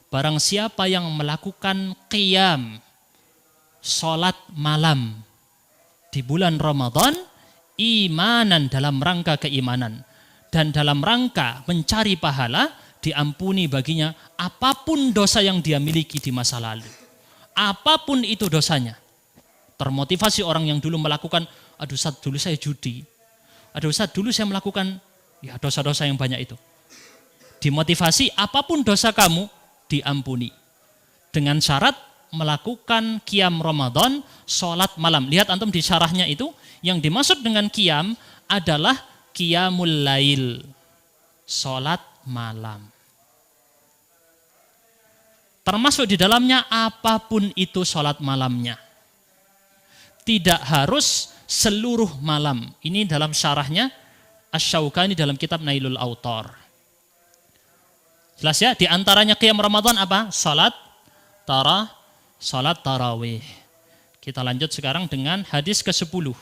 Barang siapa yang melakukan qiyam, sholat malam di bulan Ramadan, imanan dalam rangka keimanan dan dalam rangka mencari pahala, diampuni baginya apapun dosa yang dia miliki di masa lalu. Apapun itu dosanya. Termotivasi orang yang dulu melakukan, aduh Ustaz dulu saya judi. Aduh Ustaz dulu saya melakukan ya dosa-dosa yang banyak itu. Dimotivasi apapun dosa kamu diampuni. Dengan syarat melakukan qiyam Ramadan, sholat malam. Lihat antum di syarahnya itu, yang dimaksud dengan qiyam adalah qiyamul lail. Sholat malam. Termasuk di dalamnya apapun itu sholat malamnya. Tidak harus seluruh malam. Ini dalam syarahnya Asy-Syaukani dalam kitab Nailul Autar. Jelas ya, di antaranya qiyam Ramadan apa? Salat tarawih. Kita lanjut sekarang dengan hadis ke-10.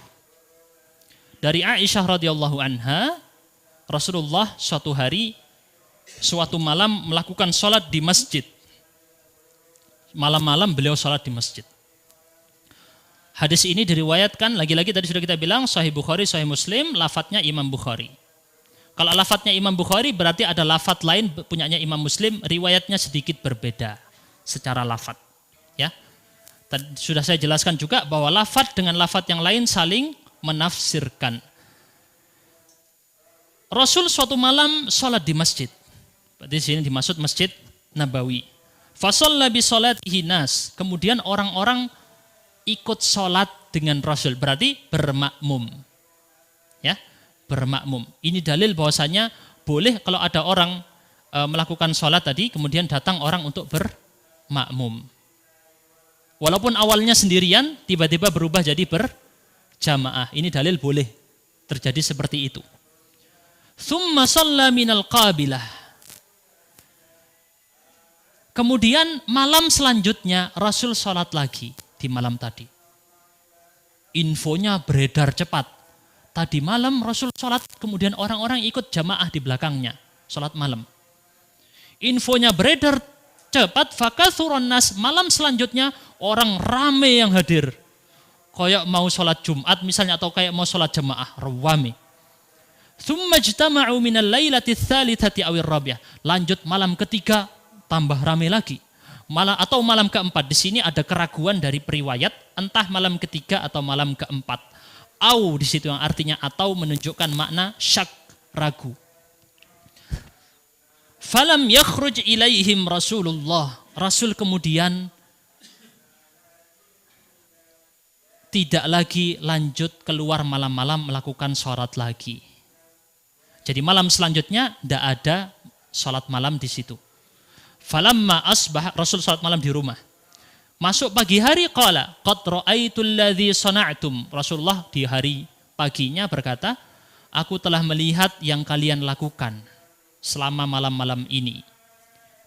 Dari Aisyah radhiyallahu anha, Rasulullah suatu malam melakukan salat di masjid. Malam-malam beliau salat di masjid. Hadis ini diriwayatkan, lagi-lagi tadi sudah kita bilang, Sahih Bukhari, Sahih Muslim, lafadznya Imam Bukhari. Kalau lafadznya Imam Bukhari berarti ada lafadz lain punyanya Imam Muslim, riwayatnya sedikit berbeda secara lafadz. Ya, tadi sudah saya jelaskan juga bahwa lafadz dengan lafadz yang lain saling menafsirkan. Rasul suatu malam sholat di masjid. Berarti sini dimaksud Masjid Nabawi. Fasalla bi sholatihi nas. Kemudian orang-orang ikut sholat dengan Rasul. Berarti bermakmum. Ya, bermakmum. Ini dalil bahwasanya boleh kalau ada orang melakukan sholat tadi, kemudian datang orang untuk makmum. Walaupun awalnya sendirian, tiba-tiba berubah jadi berjamaah. Ini dalil boleh terjadi seperti itu. Tsumma shalla minal qabilah. Kemudian malam selanjutnya Rasul sholat lagi di malam tadi. Infonya beredar cepat. Tadi malam Rasul sholat, kemudian orang-orang ikut jamaah di belakangnya. Sholat malam. Infonya beredar cepat, fakathuran nas, malam selanjutnya orang rame yang hadir. Kayak mau sholat Jumat misalnya, atau kayak mau sholat jamaah, rame. Tsumma ijtama'u minal lailati tsalitsati awir rabi'ah. Lanjut malam ketiga, tambah rame lagi. Atau malam keempat. Di sini ada keraguan dari periwayat, entah malam ketiga atau malam keempat. Au di situ yang artinya atau menunjukkan makna syak, ragu. Falam yakhruj ilaihim Rasulullah. Rasul kemudian tidak lagi lanjut keluar malam-malam melakukan sholat lagi. Jadi malam selanjutnya tidak ada sholat malam di situ. Falamma asbah, Rasul sholat malam di rumah. Masuk pagi hari, qala qad ra'aitul ladzi sana'tum. Rasulullah di hari paginya berkata, aku telah melihat yang kalian lakukan selama malam-malam ini.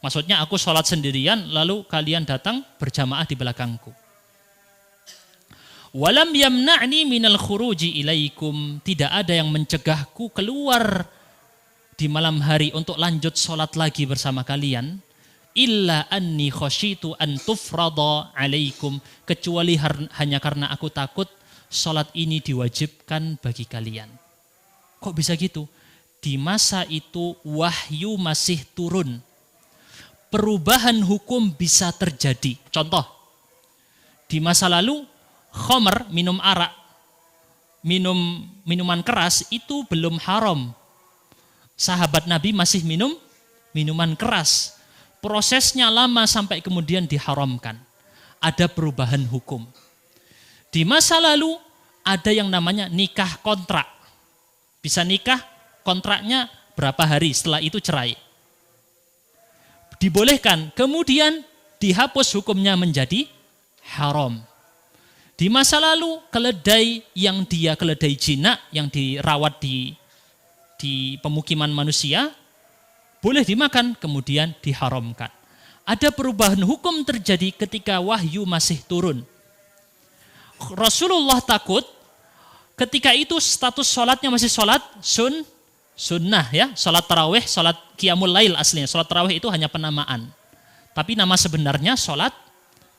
Maksudnya aku sholat sendirian, lalu kalian datang berjamaah di belakangku. Walam yamna'ni minal khuruji ilaikum. Tidak ada yang mencegahku keluar di malam hari untuk lanjut sholat lagi bersama kalian. Illa anni khasyitu an tufrada alaikum. Kecuali hanya karena aku takut sholat ini diwajibkan bagi kalian. Kok bisa gitu? Di masa itu wahyu masih turun. Perubahan hukum bisa terjadi. Contoh, di masa lalu khamr, minum arak, minuman keras itu belum haram. Sahabat Nabi masih minum minuman keras. Prosesnya lama sampai kemudian diharamkan. Ada perubahan hukum. Di masa lalu ada yang namanya nikah kontrak. Bisa nikah, kontraknya berapa hari, setelah itu cerai. Dibolehkan, kemudian dihapus hukumnya menjadi haram. Di masa lalu keledai yang dia keledai jinak yang dirawat di pemukiman manusia boleh dimakan, kemudian diharamkan. Ada perubahan hukum terjadi ketika wahyu masih turun. Rasulullah takut ketika itu status sholatnya masih sholat sunnah ya, sholat tarawih, sholat qiyamul lail aslinya. Sholat tarawih itu hanya penamaan. Tapi nama sebenarnya sholat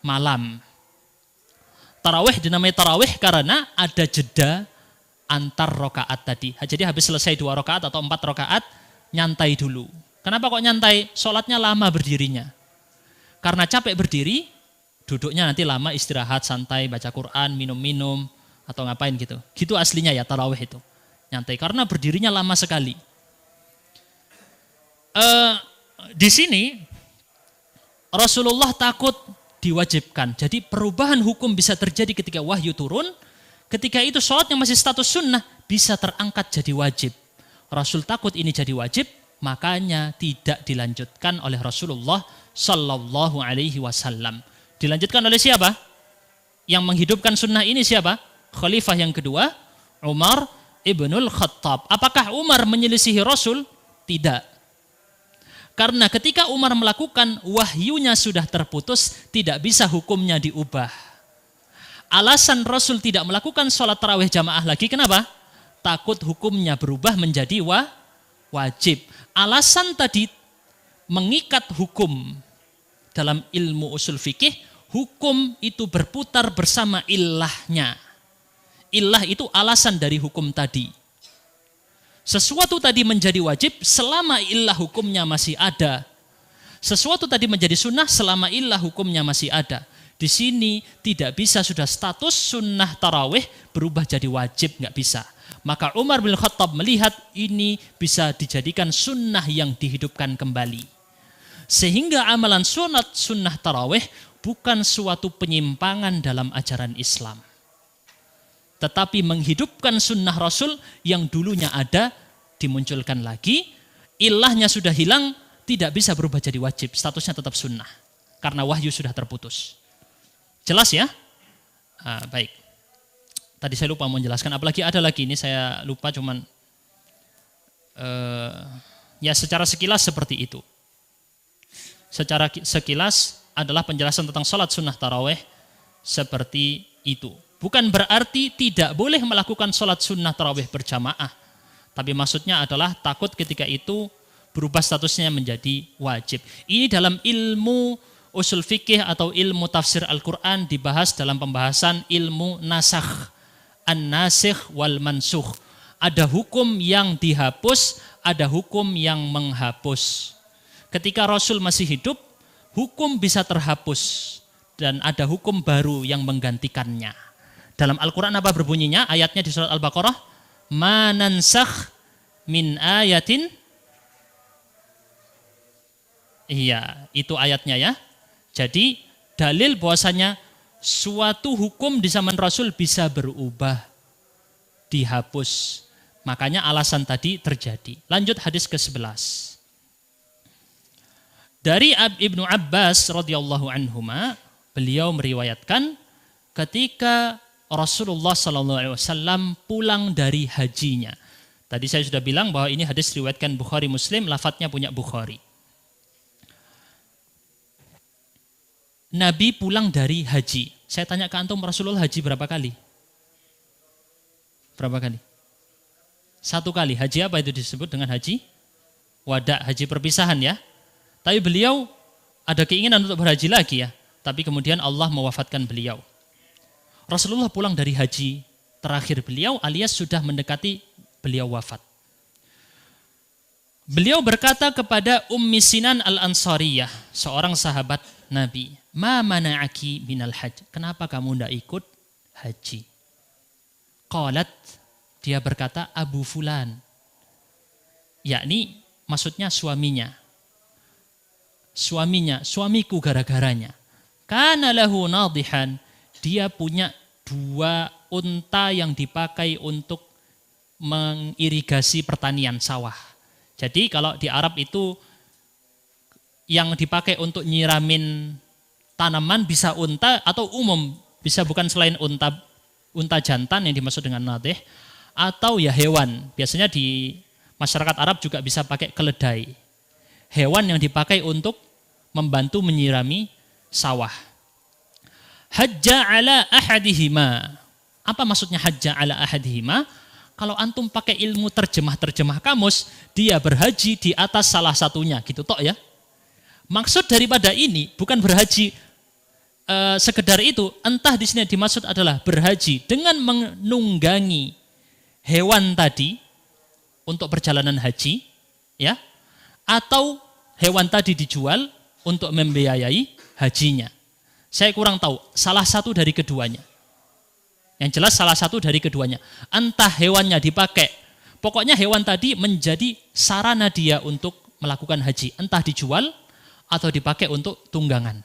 malam. Tarawih dinamai tarawih karena ada jeda antar rokaat tadi. Jadi habis selesai 2 rokaat atau 4 rokaat, nyantai dulu. Kenapa kok nyantai? Sholatnya lama berdirinya. Karena capek berdiri, duduknya nanti lama, istirahat, santai, baca Quran, minum-minum, atau ngapain gitu. Gitu aslinya ya tarawih itu. Nyantai, karena berdirinya lama sekali. Di sini, Rasulullah takut diwajibkan. Jadi perubahan hukum bisa terjadi ketika wahyu turun. Ketika itu sholat yang masih status sunnah bisa terangkat jadi wajib. Rasul takut ini jadi wajib, makanya tidak dilanjutkan oleh Rasulullah Sallallahu Alaihi Wasallam. Dilanjutkan oleh siapa? Yang menghidupkan sunnah ini siapa? Khalifah yang kedua, Umar Ibnul Khattab. Apakah Umar menyelisihi Rasul? Tidak. Karena ketika Umar melakukan, wahyunya sudah terputus, tidak bisa hukumnya diubah. Alasan Rasul tidak melakukan sholat tarawih jamaah lagi, kenapa? Takut hukumnya berubah menjadi wajib. Alasan tadi mengikat hukum dalam ilmu usul fikih, hukum itu berputar bersama illahnya. Illah itu alasan dari hukum tadi. Sesuatu tadi menjadi wajib selama illah hukumnya masih ada. Sesuatu tadi menjadi sunnah selama illah hukumnya masih ada. Di sini tidak bisa sudah status sunnah tarawih berubah jadi wajib, nggak bisa. Maka Umar bin Khattab melihat ini bisa dijadikan sunnah yang dihidupkan kembali. Sehingga amalan sunnah tarawih bukan suatu penyimpangan dalam ajaran Islam. Tetapi menghidupkan sunnah Rasul yang dulunya ada, dimunculkan lagi, ilahnya sudah hilang, tidak bisa berubah jadi wajib, statusnya tetap sunnah. karena wahyu sudah terputus. Jelas ya? Baik. Tadi saya lupa mau menjelaskan, apalagi ada lagi ini saya lupa, cuman ya secara sekilas seperti itu. Secara sekilas adalah penjelasan tentang sholat sunnah taraweh seperti itu. Bukan berarti tidak boleh melakukan sholat sunnah taraweh berjamaah. Tapi maksudnya adalah takut ketika itu berubah statusnya menjadi wajib. Ini dalam ilmu usul fikih atau ilmu tafsir Al-Quran dibahas dalam pembahasan ilmu nasakh, an-nasikh wal mansukh. Ada hukum yang dihapus, ada hukum yang menghapus. Ketika Rasul masih hidup, hukum bisa terhapus dan ada hukum baru yang menggantikannya. Dalam Al-Quran apa berbunyinya? Ayatnya di surat Al-Baqarah, ma nansakh min ayatin. Iya, itu ayatnya ya. Jadi dalil bahwasanya suatu hukum di zaman Rasul bisa berubah, dihapus. Makanya alasan tadi terjadi. Lanjut hadis ke-11. Dari Ibnu Abbas radhiyallahu anhuma, beliau meriwayatkan ketika Rasulullah SAW pulang dari hajinya. Tadi saya sudah bilang bahwa ini hadis riwayatkan Bukhari Muslim, lafadznya punya Bukhari. Nabi pulang dari haji. Saya tanya ke antum, Rasulullah haji berapa kali? Berapa kali? 1 kali. Haji apa itu disebut dengan haji? Wada, haji perpisahan ya. Tapi beliau ada keinginan untuk berhaji lagi ya. Tapi kemudian Allah mewafatkan beliau. Rasulullah pulang dari haji terakhir beliau alias sudah mendekati beliau wafat. Beliau berkata kepada Ummi Sinan Al-Ansariyah, seorang sahabat Nabi, ma mana'aki minal hajj? Kenapa kamu tidak ikut haji? Qalat, dia berkata, Abu Fulan. Yakni maksudnya suaminya. Suamiku gara-garanya. Kana lahu nadihan, dia punya 2 unta yang dipakai untuk mengirigasi pertanian sawah. Jadi kalau di Arab itu yang dipakai untuk nyiramin tanaman bisa unta atau umum, bisa bukan selain unta jantan yang dimaksud dengan nadih, atau ya hewan. Biasanya di masyarakat Arab juga bisa pakai keledai. Hewan yang dipakai untuk membantu menyirami sawah. Hajja ala ahadihima. Apa maksudnya hajja ala ahadihima? Kalau antum pakai ilmu terjemah kamus, dia berhaji di atas salah satunya, gitu toh ya. Maksud daripada ini bukan berhaji sekedar itu, entah di sini dimaksud adalah berhaji dengan menunggangi hewan tadi untuk perjalanan haji, ya, atau hewan tadi dijual untuk membiayai hajinya. Saya kurang tahu, salah satu dari keduanya. Yang jelas salah satu dari keduanya. Entah hewannya dipakai, pokoknya hewan tadi menjadi sarana dia untuk melakukan haji. Entah dijual atau dipakai untuk tunggangan.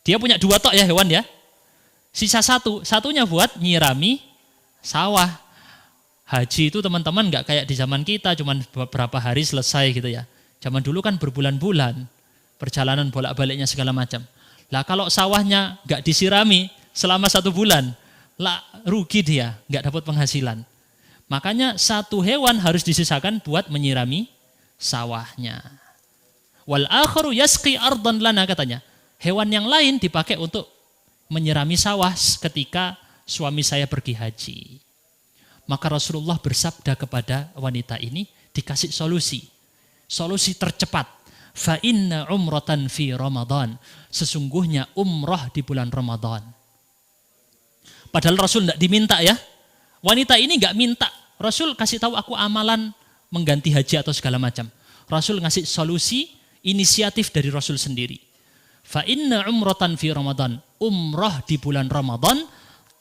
Dia punya 2 tok ya hewan ya. Sisa satunya buat nyirami sawah. Haji itu teman-teman nggak kayak di zaman kita, cuman beberapa hari selesai gitu ya. Zaman dulu kan berbulan-bulan, perjalanan bolak-baliknya segala macam. Lah kalau sawahnya nggak disirami selama 1 bulan, lah rugi dia, nggak dapat penghasilan. Makanya 1 hewan harus disisakan buat menyirami sawahnya. Wal akharu yasqi ardan lana, katanya. Hewan yang lain dipakai untuk menyirami sawah ketika suami saya pergi haji. Maka Rasulullah bersabda kepada wanita ini, dikasih solusi. Solusi tercepat. Fa inna umratan fi Ramadan. Sesungguhnya umrah di bulan Ramadan. Padahal Rasul tidak diminta ya. Wanita ini nggak minta. Rasul kasih tahu aku amalan mengganti haji atau segala macam. Rasul ngasih solusi, inisiatif dari Rasul sendiri. Fa inna umratan fi Ramadan. Umrah di bulan Ramadan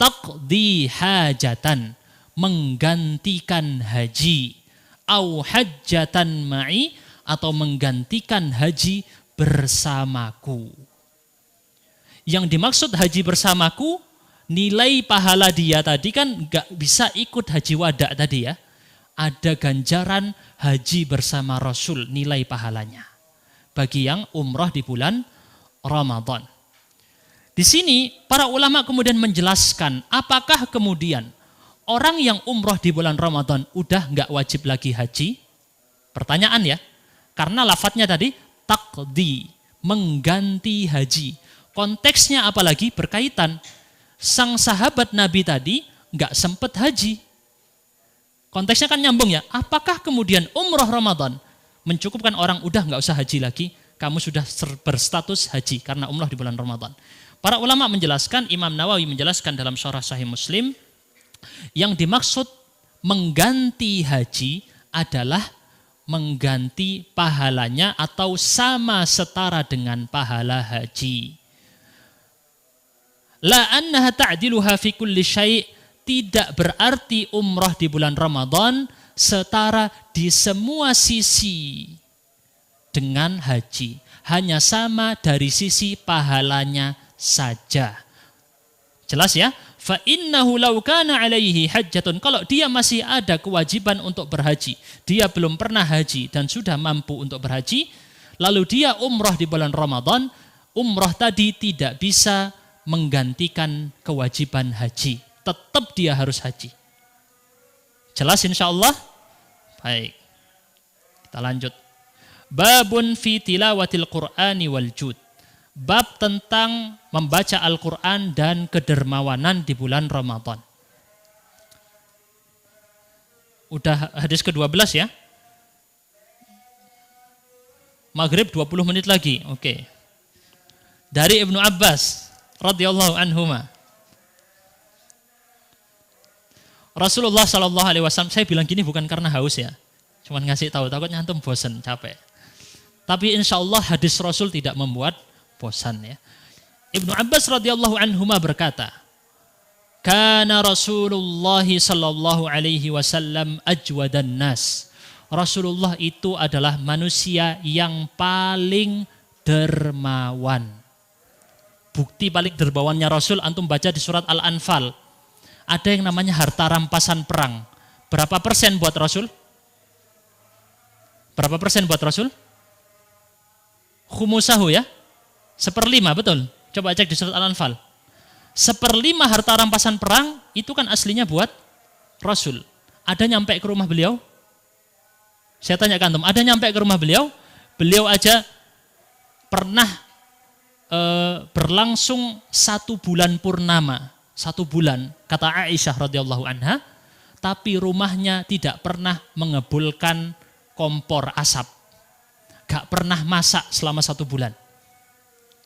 taqdi hajatan, menggantikan haji. Au hajjatan ma'i, atau menggantikan haji bersamaku. Yang dimaksud haji bersamaku, nilai pahala dia tadi kan gak bisa ikut haji wada tadi ya. Ada ganjaran haji bersama Rasul, nilai pahalanya. Bagi yang umrah di bulan Ramadan. Di sini para ulama kemudian menjelaskan apakah kemudian orang yang umroh di bulan Ramadan udah nggak wajib lagi haji? Pertanyaan ya, karena lafadznya tadi taqdi, mengganti haji. Konteksnya apalagi berkaitan, sang sahabat Nabi tadi nggak sempat haji. Konteksnya kan nyambung ya, apakah kemudian umroh Ramadan mencukupkan orang udah nggak usah haji lagi, kamu sudah berstatus haji karena umroh di bulan Ramadan. Para ulama menjelaskan, Imam Nawawi menjelaskan dalam Syarah Sahih Muslim, yang dimaksud mengganti haji adalah mengganti pahalanya atau sama setara dengan pahala haji. La annaha ta'diluha fi kulli syai', tidak berarti umrah di bulan Ramadan setara di semua sisi dengan haji. Hanya sama dari sisi pahalanya saja. Jelas ya? Fa innahu law kana alaihi hajjatun, kalau dia masih ada kewajiban untuk berhaji, dia belum pernah haji dan sudah mampu untuk berhaji, lalu dia umrah di bulan Ramadan, umrah tadi tidak bisa menggantikan kewajiban haji. Tetap dia harus haji. Jelas insyaallah? Baik. Kita lanjut. Babun fi tilawatil Qur'ani wal jud. Bab tentang membaca Al-Quran dan kedermawanan di bulan Ramadan. Udah hadis ke-12 ya. Maghrib 20 menit lagi. Oke. Dari Ibnu Abbas radhiyallahu anhuma. Rasulullah sallallahu alaihi wasallam, saya bilang gini bukan karena haus ya. Cuman ngasih tahu, takutnya antum bosan, capek. Tapi insya Allah hadis Rasul tidak membuat bosan ya. Ibnu Abbas radhiyallahu anhuma berkata, "Kana Rasulullah sallallahu alaihi wasallam ajwadan nas." Rasulullah itu adalah manusia yang paling dermawan. Bukti paling dermawannya Rasul antum baca di surat Al-Anfal. Ada yang namanya harta rampasan perang. Berapa persen buat Rasul? Berapa persen buat Rasul? Khumusahu ya? 1/5, betul. Coba cek di surat Al-Anfal. 1/5 harta rampasan perang itu kan aslinya buat Rasul. Ada nyampe ke rumah beliau? Saya tanya ke antum, ada nyampe ke rumah beliau? Beliau aja pernah berlangsung 1 bulan purnama. 1 bulan, kata Aisyah radhiyallahu anha, tapi rumahnya tidak pernah mengebulkan kompor asap. Gak pernah masak selama 1 bulan.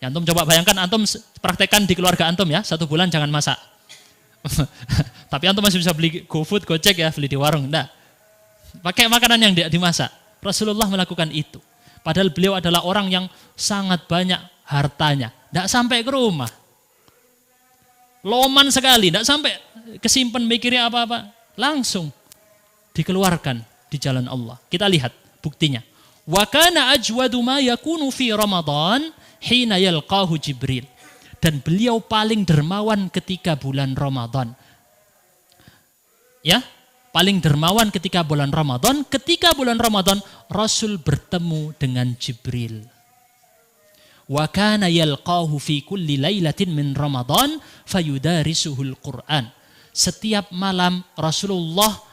Ya, antum coba bayangkan, antum praktekkan di keluarga antum ya, 1 bulan jangan masak. Tapi antum masih bisa beli GoFood, Gojek ya, beli di warung. Enggak. Pakai makanan yang dimasak. Rasulullah melakukan itu. Padahal beliau adalah orang yang sangat banyak hartanya. Enggak sampai ke rumah. Loman sekali, enggak sampai kesimpan mikirnya apa-apa. Langsung dikeluarkan di jalan Allah. Kita lihat buktinya. Wa kana ajwadu ma yakunu fi Ramadan hina yalqahu Jibril. Dan beliau paling dermawan ketika bulan Ramadan. Ya, paling dermawan ketika bulan Ramadan. Ketika bulan Ramadan Rasul bertemu dengan Jibril. Wa kana yalqahu fi kulli lailatin min Ramadan fayudarisuhul Qur'an. Setiap malam Rasulullah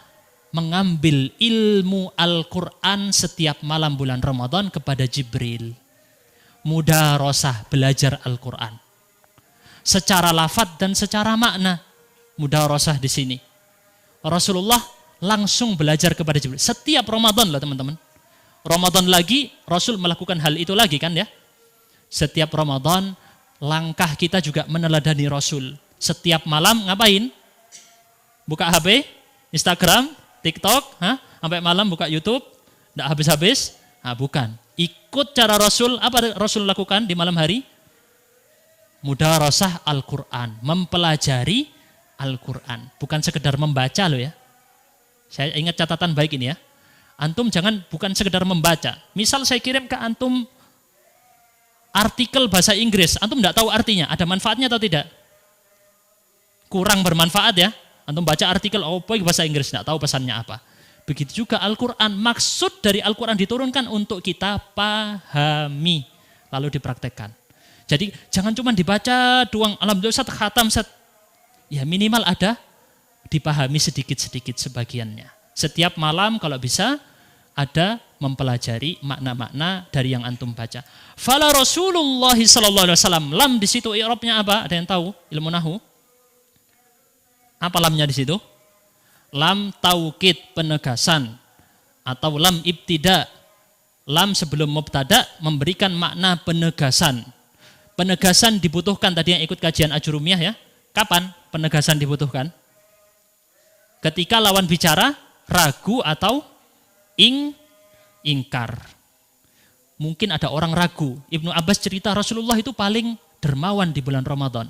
mengambil ilmu Al-Quran setiap malam bulan Ramadan kepada Jibril. Mudarosah, belajar Al-Quran. Secara lafaz dan secara makna. Mudarosah di sini. Rasulullah langsung belajar kepada Jibril. Setiap Ramadan lah teman-teman. Ramadan lagi, Rasul melakukan hal itu lagi kan ya. Setiap Ramadan, langkah kita juga meneladani Rasul. Setiap malam ngapain? Buka HP, Instagram, TikTok, sampai malam buka YouTube, tidak habis-habis. Bukan. Ikut cara Rasul, apa Rasul lakukan di malam hari? Mudarasah Al-Quran, mempelajari Al-Quran. Bukan sekedar membaca loh ya. Saya ingat catatan baik ini ya. Antum jangan bukan sekedar membaca. Misal saya kirim ke antum artikel bahasa Inggris, antum tidak tahu artinya, ada manfaatnya atau tidak? Kurang bermanfaat ya. Antum baca artikel, bahasa Inggris, tidak tahu pesannya apa. Begitu juga Al-Quran, maksud dari Al-Quran diturunkan untuk kita pahami, lalu dipraktekkan. Jadi jangan cuma dibaca doang, alhamdulillah Ustaz khatam Ustaz. Ya minimal ada dipahami sedikit-sedikit sebagiannya. Setiap malam kalau bisa ada mempelajari makna-makna dari yang antum baca. Fala Rasulullah sallallahu alaihi wasallam, lam di situ i'rabnya apa? Ada yang tahu ilmu nahwu? Apa lamnya di situ? Lam taukid, penegasan, atau lam ibtida. Lam sebelum mubtada memberikan makna penegasan. Penegasan dibutuhkan tadi yang ikut kajian Ajurumiyah ya. Kapan penegasan dibutuhkan? Ketika lawan bicara ragu atau ingkar. Mungkin ada orang ragu. Ibnu Abbas cerita Rasulullah itu paling dermawan di bulan Ramadan.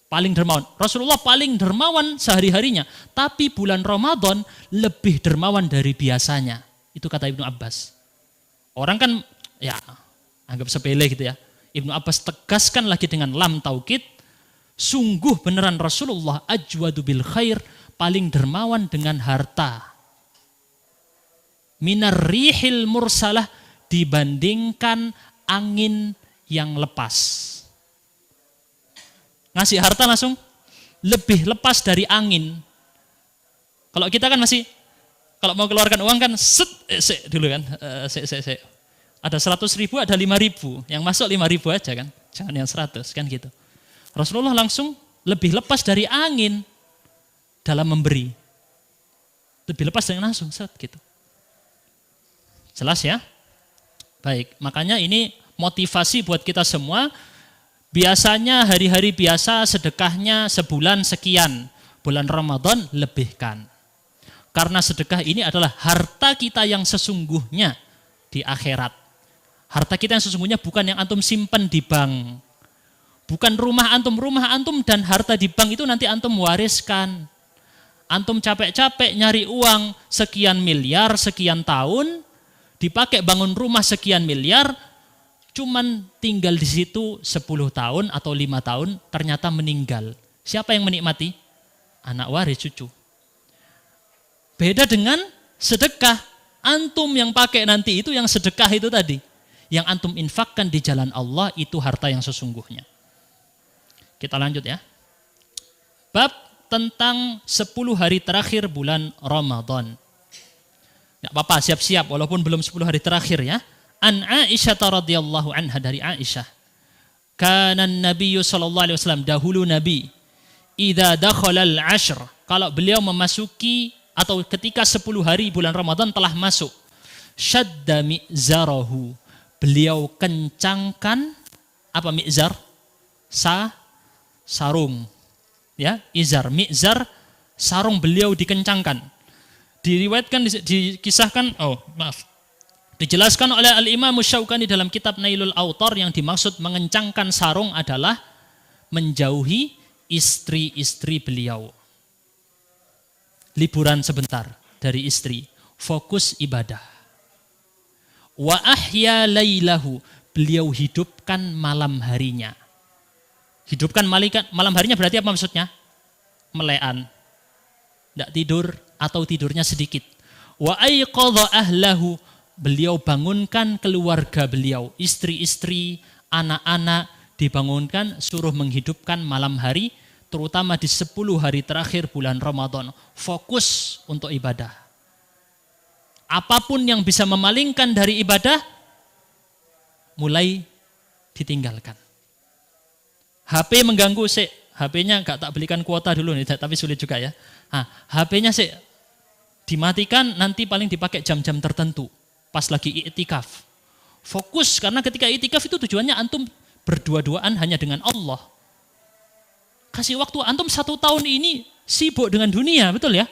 Paling dermawan. Rasulullah paling dermawan sehari-harinya. Tapi bulan Ramadan lebih dermawan dari biasanya. Itu kata Ibnu Abbas. Orang kan ya anggap sepele gitu ya. Ibnu Abbas tegaskan lagi dengan lam taukid, sungguh beneran Rasulullah ajwadu bil khair, paling dermawan dengan harta. Minar rihil mursalah, dibandingkan angin yang lepas. Ngasih harta langsung lebih lepas dari angin. Kalau kita kan masih, kalau mau keluarkan uang kan set dulu kan, ada 100.000, ada 5.000, yang masuk 5.000 aja kan, jangan yang 100 kan gitu. Rasulullah langsung lebih lepas dari angin dalam memberi, lebih lepas dari langsung set gitu. Jelas ya? Baik, makanya ini motivasi buat kita semua. Biasanya hari-hari biasa sedekahnya sebulan sekian, bulan Ramadan lebihkan. Karena sedekah ini adalah harta kita yang sesungguhnya di akhirat. Harta kita yang sesungguhnya bukan yang antum simpan di bank. Bukan rumah antum dan harta di bank itu nanti antum wariskan. Antum capek-capek nyari uang sekian miliar, sekian tahun, dipakai bangun rumah sekian miliar, cuman tinggal di situ 10 tahun atau 5 tahun, ternyata meninggal. Siapa yang menikmati? Anak waris, cucu. Beda dengan sedekah. Antum yang pakai nanti itu yang sedekah itu tadi. Yang antum infakkan di jalan Allah itu harta yang sesungguhnya. Kita lanjut ya. Bab tentang 10 hari terakhir bulan Ramadan. Enggak apa-apa, siap-siap walaupun belum 10 hari terakhir ya. An Aisyah radhiyallahu anha, dari Aisyah. Kana Nabi sallallahu alaihi wasallam, dahulu Nabi, idza dakhala al-ashr, kalau beliau memasuki atau ketika 10 hari bulan Ramadan telah masuk, syadda mi'zarahu, beliau kencangkan apa mi'zar? Sarung. Ya, izar, mi'zar, sarung beliau dikencangkan. Diriwayatkan, dikisahkan, dijelaskan oleh Al-Imam Syaukani dalam kitab Nailul Autar, yang dimaksud mengencangkan sarung adalah menjauhi istri-istri beliau. Liburan sebentar dari istri, fokus ibadah. Wa ahya lailahu, beliau hidupkan malam harinya. Hidupkan malam harinya berarti apa maksudnya? Melean. Tidak tidur atau tidurnya sedikit. Wa aiqadha ahlahu, beliau bangunkan keluarga beliau, istri-istri, anak-anak dibangunkan, suruh menghidupkan malam hari, terutama di 10 hari terakhir bulan Ramadan. Fokus untuk ibadah. Apapun yang bisa memalingkan dari ibadah, mulai ditinggalkan. HP mengganggu, HP-nya gak tak belikan kuota dulu nih, tapi sulit juga ya. HP-nya dimatikan, nanti paling dipakai jam-jam tertentu, pas lagi i'tikaf. Fokus, karena ketika i'tikaf itu tujuannya antum berdua-duaan hanya dengan Allah. Kasih waktu antum 1 tahun ini sibuk dengan dunia, betul ya?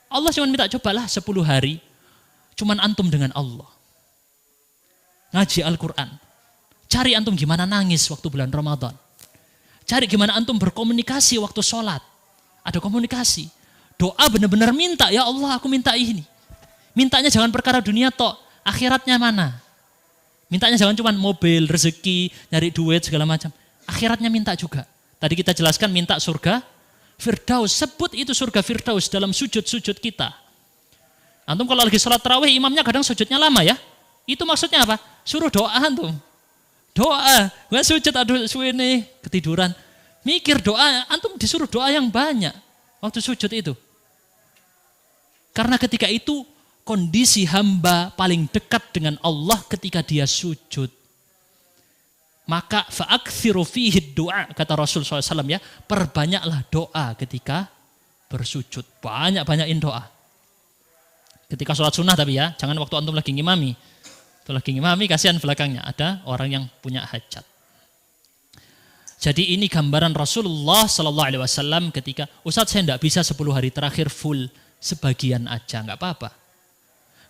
Allah cuma minta cobalah 10 hari, cuman antum dengan Allah. Ngaji Al-Quran. Cari antum gimana nangis waktu bulan Ramadan. Cari gimana antum berkomunikasi waktu sholat. Ada komunikasi. Doa benar-benar minta, ya Allah aku minta ini. Mintanya jangan perkara dunia tok, akhiratnya mana? Mintanya jangan cuma mobil, rezeki, nyari duit segala macam. Akhiratnya minta juga. Tadi kita jelaskan minta surga Firdaus, sebut itu surga Firdaus dalam sujud-sujud kita. Antum kalau lagi sholat tarawih, imamnya kadang sujudnya lama ya. Itu maksudnya apa? Suruh doa antum. Doa, nggak sujud aduh suwene ketiduran. Mikir doa, antum disuruh doa yang banyak waktu sujud itu. Karena ketika itu kondisi hamba paling dekat dengan Allah ketika dia sujud. Maka fa'akthiru fihi doa, kata Rasul SAW ya, perbanyaklah doa ketika bersujud. Banyak-banyakin doa. Ketika sholat sunnah tapi ya, jangan waktu antum lagi ngimami. Itu lagi ngimami, kasihan belakangnya ada orang yang punya hajat. Jadi ini gambaran Rasulullah SAW ketika, Ustadz saya tidak bisa 10 hari terakhir full, sebagian aja, nggak apa-apa.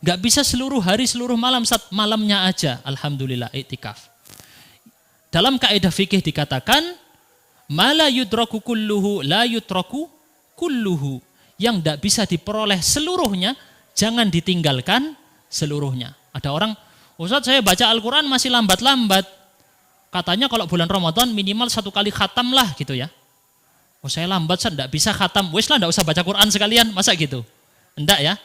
Nggak bisa seluruh hari, seluruh malam, saat malamnya aja, alhamdulillah, iktikaf. Dalam kaidah fikih dikatakan, ma la yudraku kulluhu, la yutraku kulluhu. Yang tidak bisa diperoleh seluruhnya, jangan ditinggalkan seluruhnya. Ada orang, Ustadz saya baca Al-Quran masih lambat-lambat. Katanya kalau bulan Ramadan minimal 1 kali khatam lah gitu ya. Oh saya lambat, saya tidak bisa khatam. Wes lah tidak usah baca Quran sekalian, masa gitu? Enggak ya.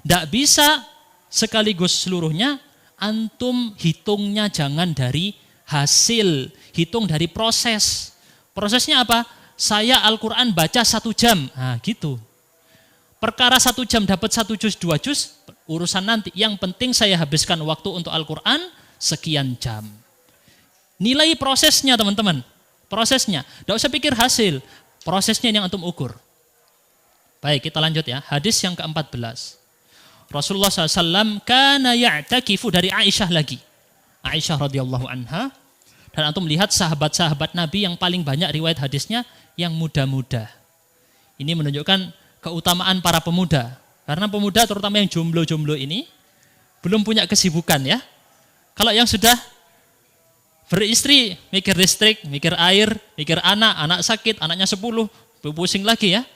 Tidak bisa sekaligus seluruhnya, antum hitungnya jangan dari hasil, hitung dari proses. Prosesnya apa? Saya Al-Quran baca 1 jam, nah gitu. Perkara 1 jam dapat 1 juz, 2 juz, urusan nanti. Yang penting saya habiskan waktu untuk Al-Quran sekian jam. Nilai prosesnya teman-teman, prosesnya. Tidak usah pikir hasil, prosesnya yang antum ukur. Baik, kita lanjut ya. Hadis yang ke-14. Rasulullah SAW kana ya'takifu, dari Aisyah lagi. Aisyah radhiyallahu anha. Dan antum lihat sahabat-sahabat Nabi yang paling banyak riwayat hadisnya yang muda-muda. Ini menunjukkan keutamaan para pemuda. Karena pemuda terutama yang jomblo-jomblo ini belum punya kesibukan ya. Kalau yang sudah beristri, mikir listrik, mikir air, mikir anak, anak sakit, anaknya 10, pusing lagi ya.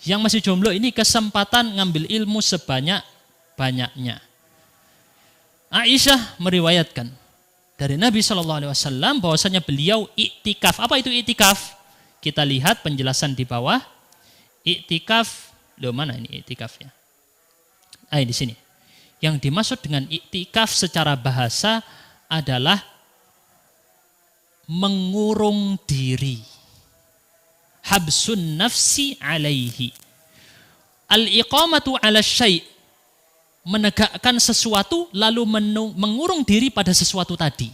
Yang masih jomblo ini kesempatan ngambil ilmu sebanyak-banyaknya. Aisyah meriwayatkan dari Nabi SAW bahwasanya beliau iktikaf. Apa itu iktikaf? Kita lihat penjelasan di bawah. Iktikaf, mana ini iktikaf ya? Di sini. Yang dimaksud dengan iktikaf secara bahasa adalah mengurung diri. Habsun nafsi alaihi. Al-iqamatu ala syai', menegakkan sesuatu lalu mengurung diri pada sesuatu tadi.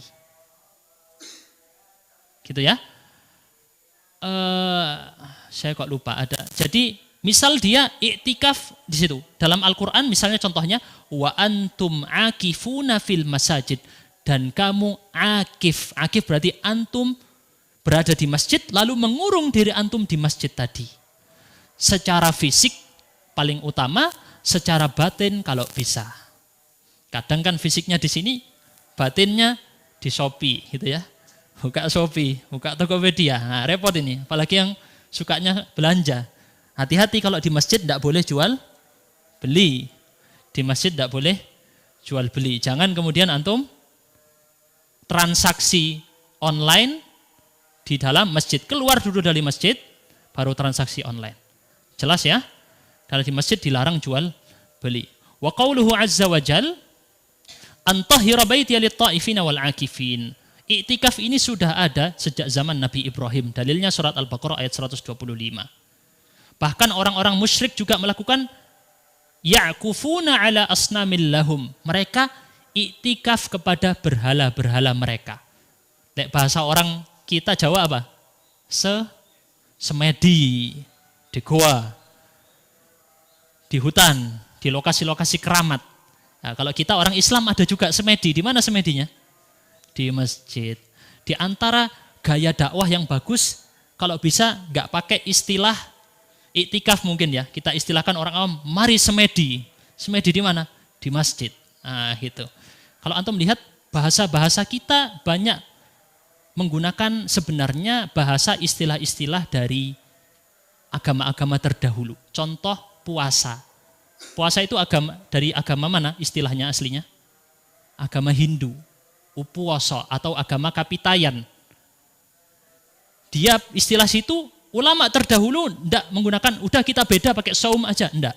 Gitu ya. Saya kok lupa ada. Jadi misal dia iktikaf di situ. Dalam Al-Quran misalnya contohnya wa antum akifuna fil masajid, dan kamu akif. Akif berarti antum berada di masjid lalu mengurung diri antum di masjid tadi. Secara fisik paling utama, secara batin kalau bisa. Kadang kan fisiknya di sini, batinnya di Shopee gitu ya. Buka Shopee, buka Tokopedia. Nah, repot ini, apalagi yang sukanya belanja. Hati-hati kalau di masjid tidak boleh jual beli. Di masjid tidak boleh jual beli. Jangan kemudian antum transaksi online di dalam masjid. Keluar dulu dari masjid, baru transaksi online. Jelas ya? Kalau di masjid dilarang jual beli. Wa qauluhu azza wa jal, antahhira baitiya lit-ta'ifina wal-akifin. Iktikaf ini sudah ada sejak zaman Nabi Ibrahim. Dalilnya surat Al-Baqarah ayat 125. Bahkan orang-orang musyrik juga melakukan ya'kufuna ala asnamil lahum. Mereka iktikaf kepada berhala-berhala mereka. Bahasa orang kita Jawa apa? Semedi, di goa, di hutan, di lokasi-lokasi keramat. Nah, kalau kita orang Islam ada juga semedi. Di mana semedinya? Di masjid. Di antara gaya dakwah yang bagus, kalau bisa nggak pakai istilah iktikaf mungkin ya. Kita istilahkan orang awam, mari semedi. Semedi di mana? Di masjid. Nah, gitu. Kalau antum lihat bahasa-bahasa kita banyak menggunakan sebenarnya bahasa istilah-istilah dari agama-agama terdahulu. Contoh puasa. Puasa itu dari agama mana istilahnya aslinya? Agama Hindu. Upuasa atau agama Kapitayan. Dia istilah situ ulama terdahulu enggak menggunakan, udah kita beda pakai saum aja, enggak.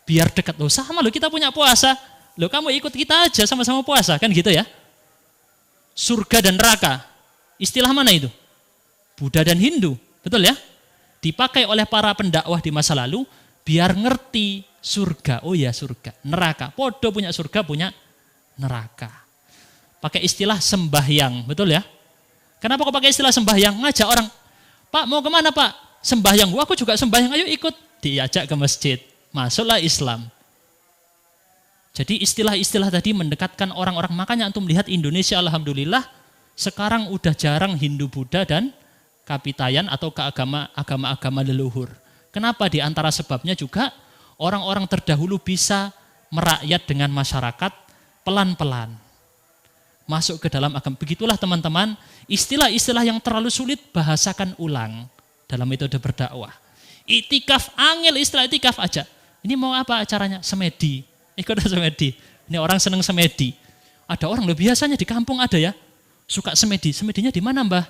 Biar dekat, loh sama loh kita punya puasa. Loh kamu ikut kita aja sama-sama puasa, kan gitu ya. surga dan neraka. Istilah mana itu? Buddha dan Hindu, betul ya? Dipakai oleh para pendakwah di masa lalu biar ngerti surga. Oh ya surga, neraka. Podo punya surga, punya neraka. Pakai istilah sembahyang, betul ya? Kenapa kok pakai istilah sembahyang? Ngajak orang, Pak mau kemana Pak? Sembahyang, aku juga sembahyang, ayo ikut. Diajak ke masjid, masuklah Islam. Jadi istilah-istilah tadi mendekatkan orang-orang. Makanya antum lihat Indonesia alhamdulillah sekarang udah jarang Hindu, Buddha dan Kapitayan atau ke agama-agama leluhur. Kenapa? Di antara sebabnya juga orang-orang terdahulu bisa merakyat dengan masyarakat pelan-pelan. Masuk ke dalam agama. Begitulah teman-teman, istilah-istilah yang terlalu sulit bahasakan ulang dalam metode berdakwah. Iktikaf, angel istilah iktikaf aja. Ini mau apa acaranya? Semedi. Ikut semedi. Ini orang seneng semedi. Ada orang lebih biasanya di kampung ada ya, suka semedi. Semedinya di mana Mbah?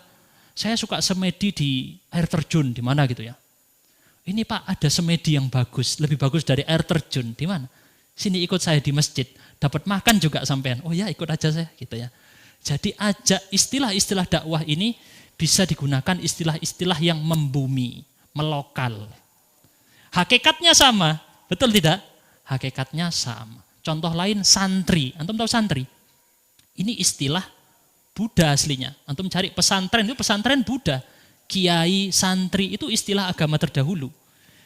Saya suka semedi di air terjun, di mana gitu ya. Ini Pak ada semedi yang bagus, lebih bagus dari air terjun. Di mana? Sini ikut saya di masjid. Dapat makan juga sampean. Oh ya ikut aja saya gitu ya. Jadi ajak istilah-istilah dakwah ini bisa digunakan istilah-istilah yang membumi, melokal. Hakikatnya sama, betul tidak? Hakikatnya sama. Contoh lain santri. Antum tahu santri? Ini istilah Buddha aslinya. Antum cari pesantren, itu pesantren Buddha. Kiai, santri itu istilah agama terdahulu.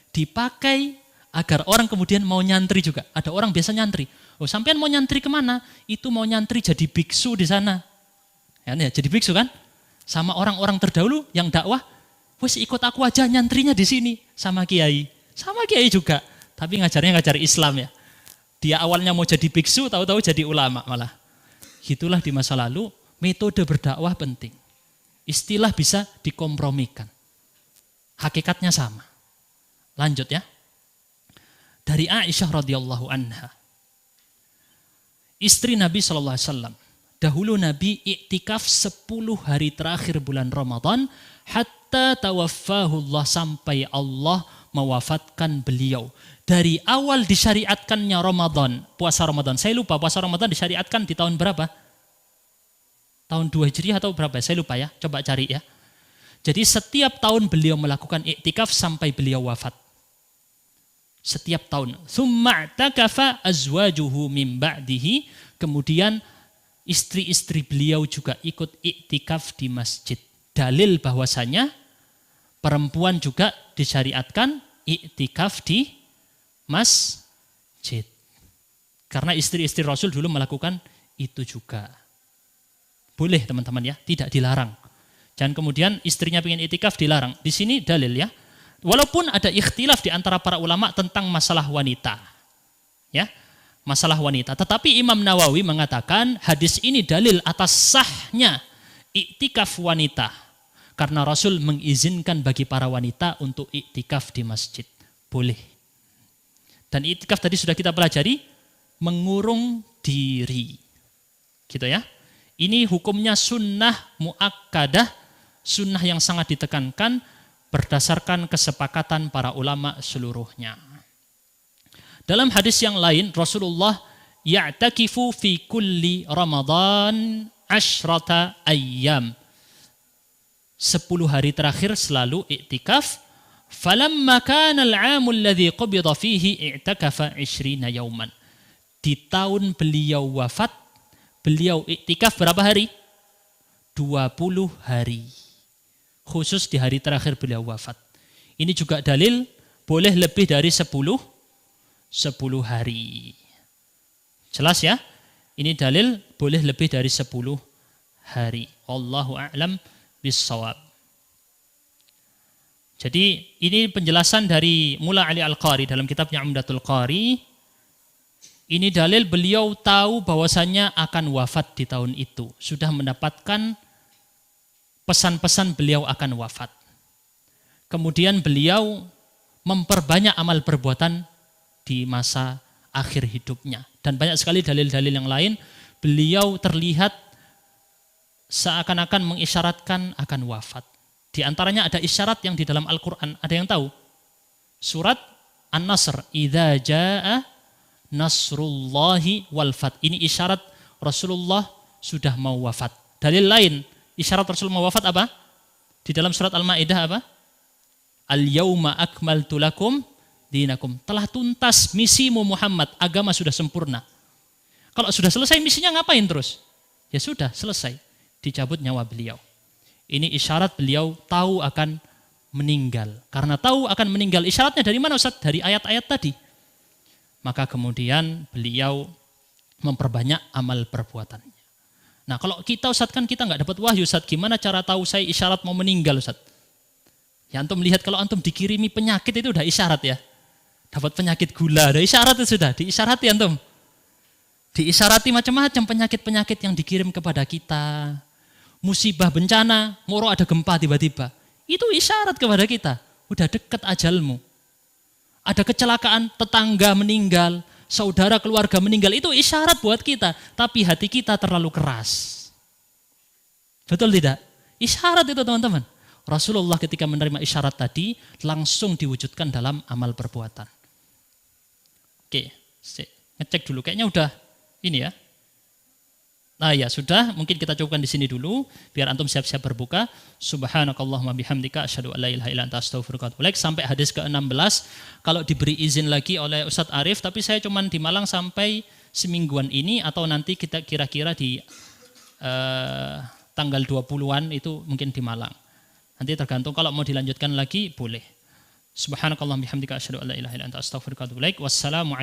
Dipakai agar orang kemudian mau nyantri juga. Ada orang biasa nyantri. Oh sampean mau nyantri kemana? Itu mau nyantri jadi biksu di sana. Ya, jadi biksu kan? Sama orang-orang terdahulu yang dakwah, wes ikut aku aja nyantrinya di sini sama kiai. Sama kiai juga, tapi ngajarnya ngajar Islam ya. Dia awalnya mau jadi biksu, tahu-tahu jadi ulama malah. Itulah di masa lalu, metode berdakwah penting. Istilah bisa dikompromikan. Hakikatnya sama. Lanjut ya. Dari Aisyah radhiyallahu anha. Istri Nabi SAW. Dahulu Nabi iktikaf 10 hari terakhir bulan Ramadan hatta tawaffahullah, sampai Allah mewafatkan beliau. Dari awal disyariatkannya Ramadan, puasa Ramadan. Saya lupa puasa Ramadan disyariatkan di tahun berapa? Tahun 2 Hijriah atau berapa? Saya lupa ya. Coba cari ya. Jadi setiap tahun beliau melakukan iktikaf sampai beliau wafat. Setiap tahun. Tsumma i'takafa azwajuhu min ba'dihi. Kemudian istri-istri beliau juga ikut iktikaf di masjid. Dalil bahwasanya perempuan juga disyariatkan iktikaf di masjid. Karena istri-istri Rasul dulu melakukan itu juga. Boleh teman-teman ya, tidak dilarang. Jangan kemudian istrinya pengen iktikaf dilarang. Di sini dalil ya. Walaupun ada ikhtilaf di antara para ulama tentang masalah wanita. Ya. Masalah wanita. Tetapi Imam Nawawi mengatakan hadis ini dalil atas sahnya iktikaf wanita. Karena Rasul mengizinkan bagi para wanita untuk iktikaf di masjid. Boleh. Dan iktikaf tadi sudah kita pelajari, mengurung diri. Gitu ya. Ini hukumnya sunnah muakkadah, sunnah yang sangat ditekankan berdasarkan kesepakatan para ulama seluruhnya. Dalam hadis yang lain, Rasulullah ya'takifu fi kulli Ramadan 10 ayyam. 10 hari terakhir selalu iktikaf. Falamma kana al-'amu alladhi qubida fihi i'takafa 20 yawman. Di tahun beliau wafat, beliau iktikaf berapa hari? 20 hari. Khusus di hari terakhir beliau wafat. Ini juga dalil boleh lebih dari 10 hari. Jelas ya? Ini dalil boleh lebih dari 10 hari. Wallahu a'lam bissawab. Jadi ini penjelasan dari Mula Ali Al-Qari dalam kitabnya Umdatul Qari. Ini dalil beliau tahu bahwasannya akan wafat di tahun itu. Sudah mendapatkan pesan-pesan beliau akan wafat. Kemudian beliau memperbanyak amal perbuatan di masa akhir hidupnya. Dan banyak sekali dalil-dalil yang lain. Beliau terlihat seakan-akan mengisyaratkan akan wafat. Di antaranya ada isyarat yang di dalam Al-Quran. Ada yang tahu? Surat An-Nasr. Idza jaa nasrullahi wal fath. Ini isyarat Rasulullah sudah mau wafat. Dalil lain, isyarat Rasul mau wafat apa? Di dalam surat Al-Maidah apa? Al-yauma akmaltu lakum dinakum. Telah tuntas misimu Muhammad, agama sudah sempurna. Kalau sudah selesai misinya ngapain terus? Ya sudah, selesai. Dicabut nyawa beliau. Ini isyarat beliau tahu akan meninggal. Karena tahu akan meninggal, isyaratnya dari mana Ustaz? Dari ayat-ayat tadi. Maka kemudian beliau memperbanyak amal perbuatannya. Nah kalau kita Ustaz kan kita nggak dapat wahyu Ustaz, gimana cara tahu saya isyarat mau meninggal Ustaz? Ya antum lihat kalau antum dikirimi penyakit itu udah isyarat ya. Dapat penyakit gula, udah isyarat itu sudah, diisyarati antum. Diisyarati macam-macam penyakit-penyakit yang dikirim kepada kita. Musibah bencana, moro ada gempa tiba-tiba. Itu isyarat kepada kita, udah dekat ajalmu. Ada kecelakaan, tetangga meninggal, saudara keluarga meninggal, itu isyarat buat kita. Tapi hati kita terlalu keras. Betul tidak? Isyarat itu teman-teman. Rasulullah ketika menerima isyarat tadi, langsung diwujudkan dalam amal perbuatan. Oke, ngecek dulu. Kayaknya udah ini ya. Nah ya sudah, mungkin kita cukupkan di sini dulu biar antum siap-siap berbuka. Subhanakallahumma bihamdika asyhadu an la ilaha illa anta astaghfiruka wa atubu ilaik sampai hadis ke-16. Kalau diberi izin lagi oleh Ustadz Arif, tapi saya cuman di Malang sampai semingguan ini atau nanti kita kira-kira di tanggal 20-an itu mungkin di Malang. Nanti tergantung kalau mau dilanjutkan lagi boleh. Subhanakallahumma bihamdika asyhadu an la ilaha illa anta astaghfiruka wa atubu ilaik. Wassalamualaikum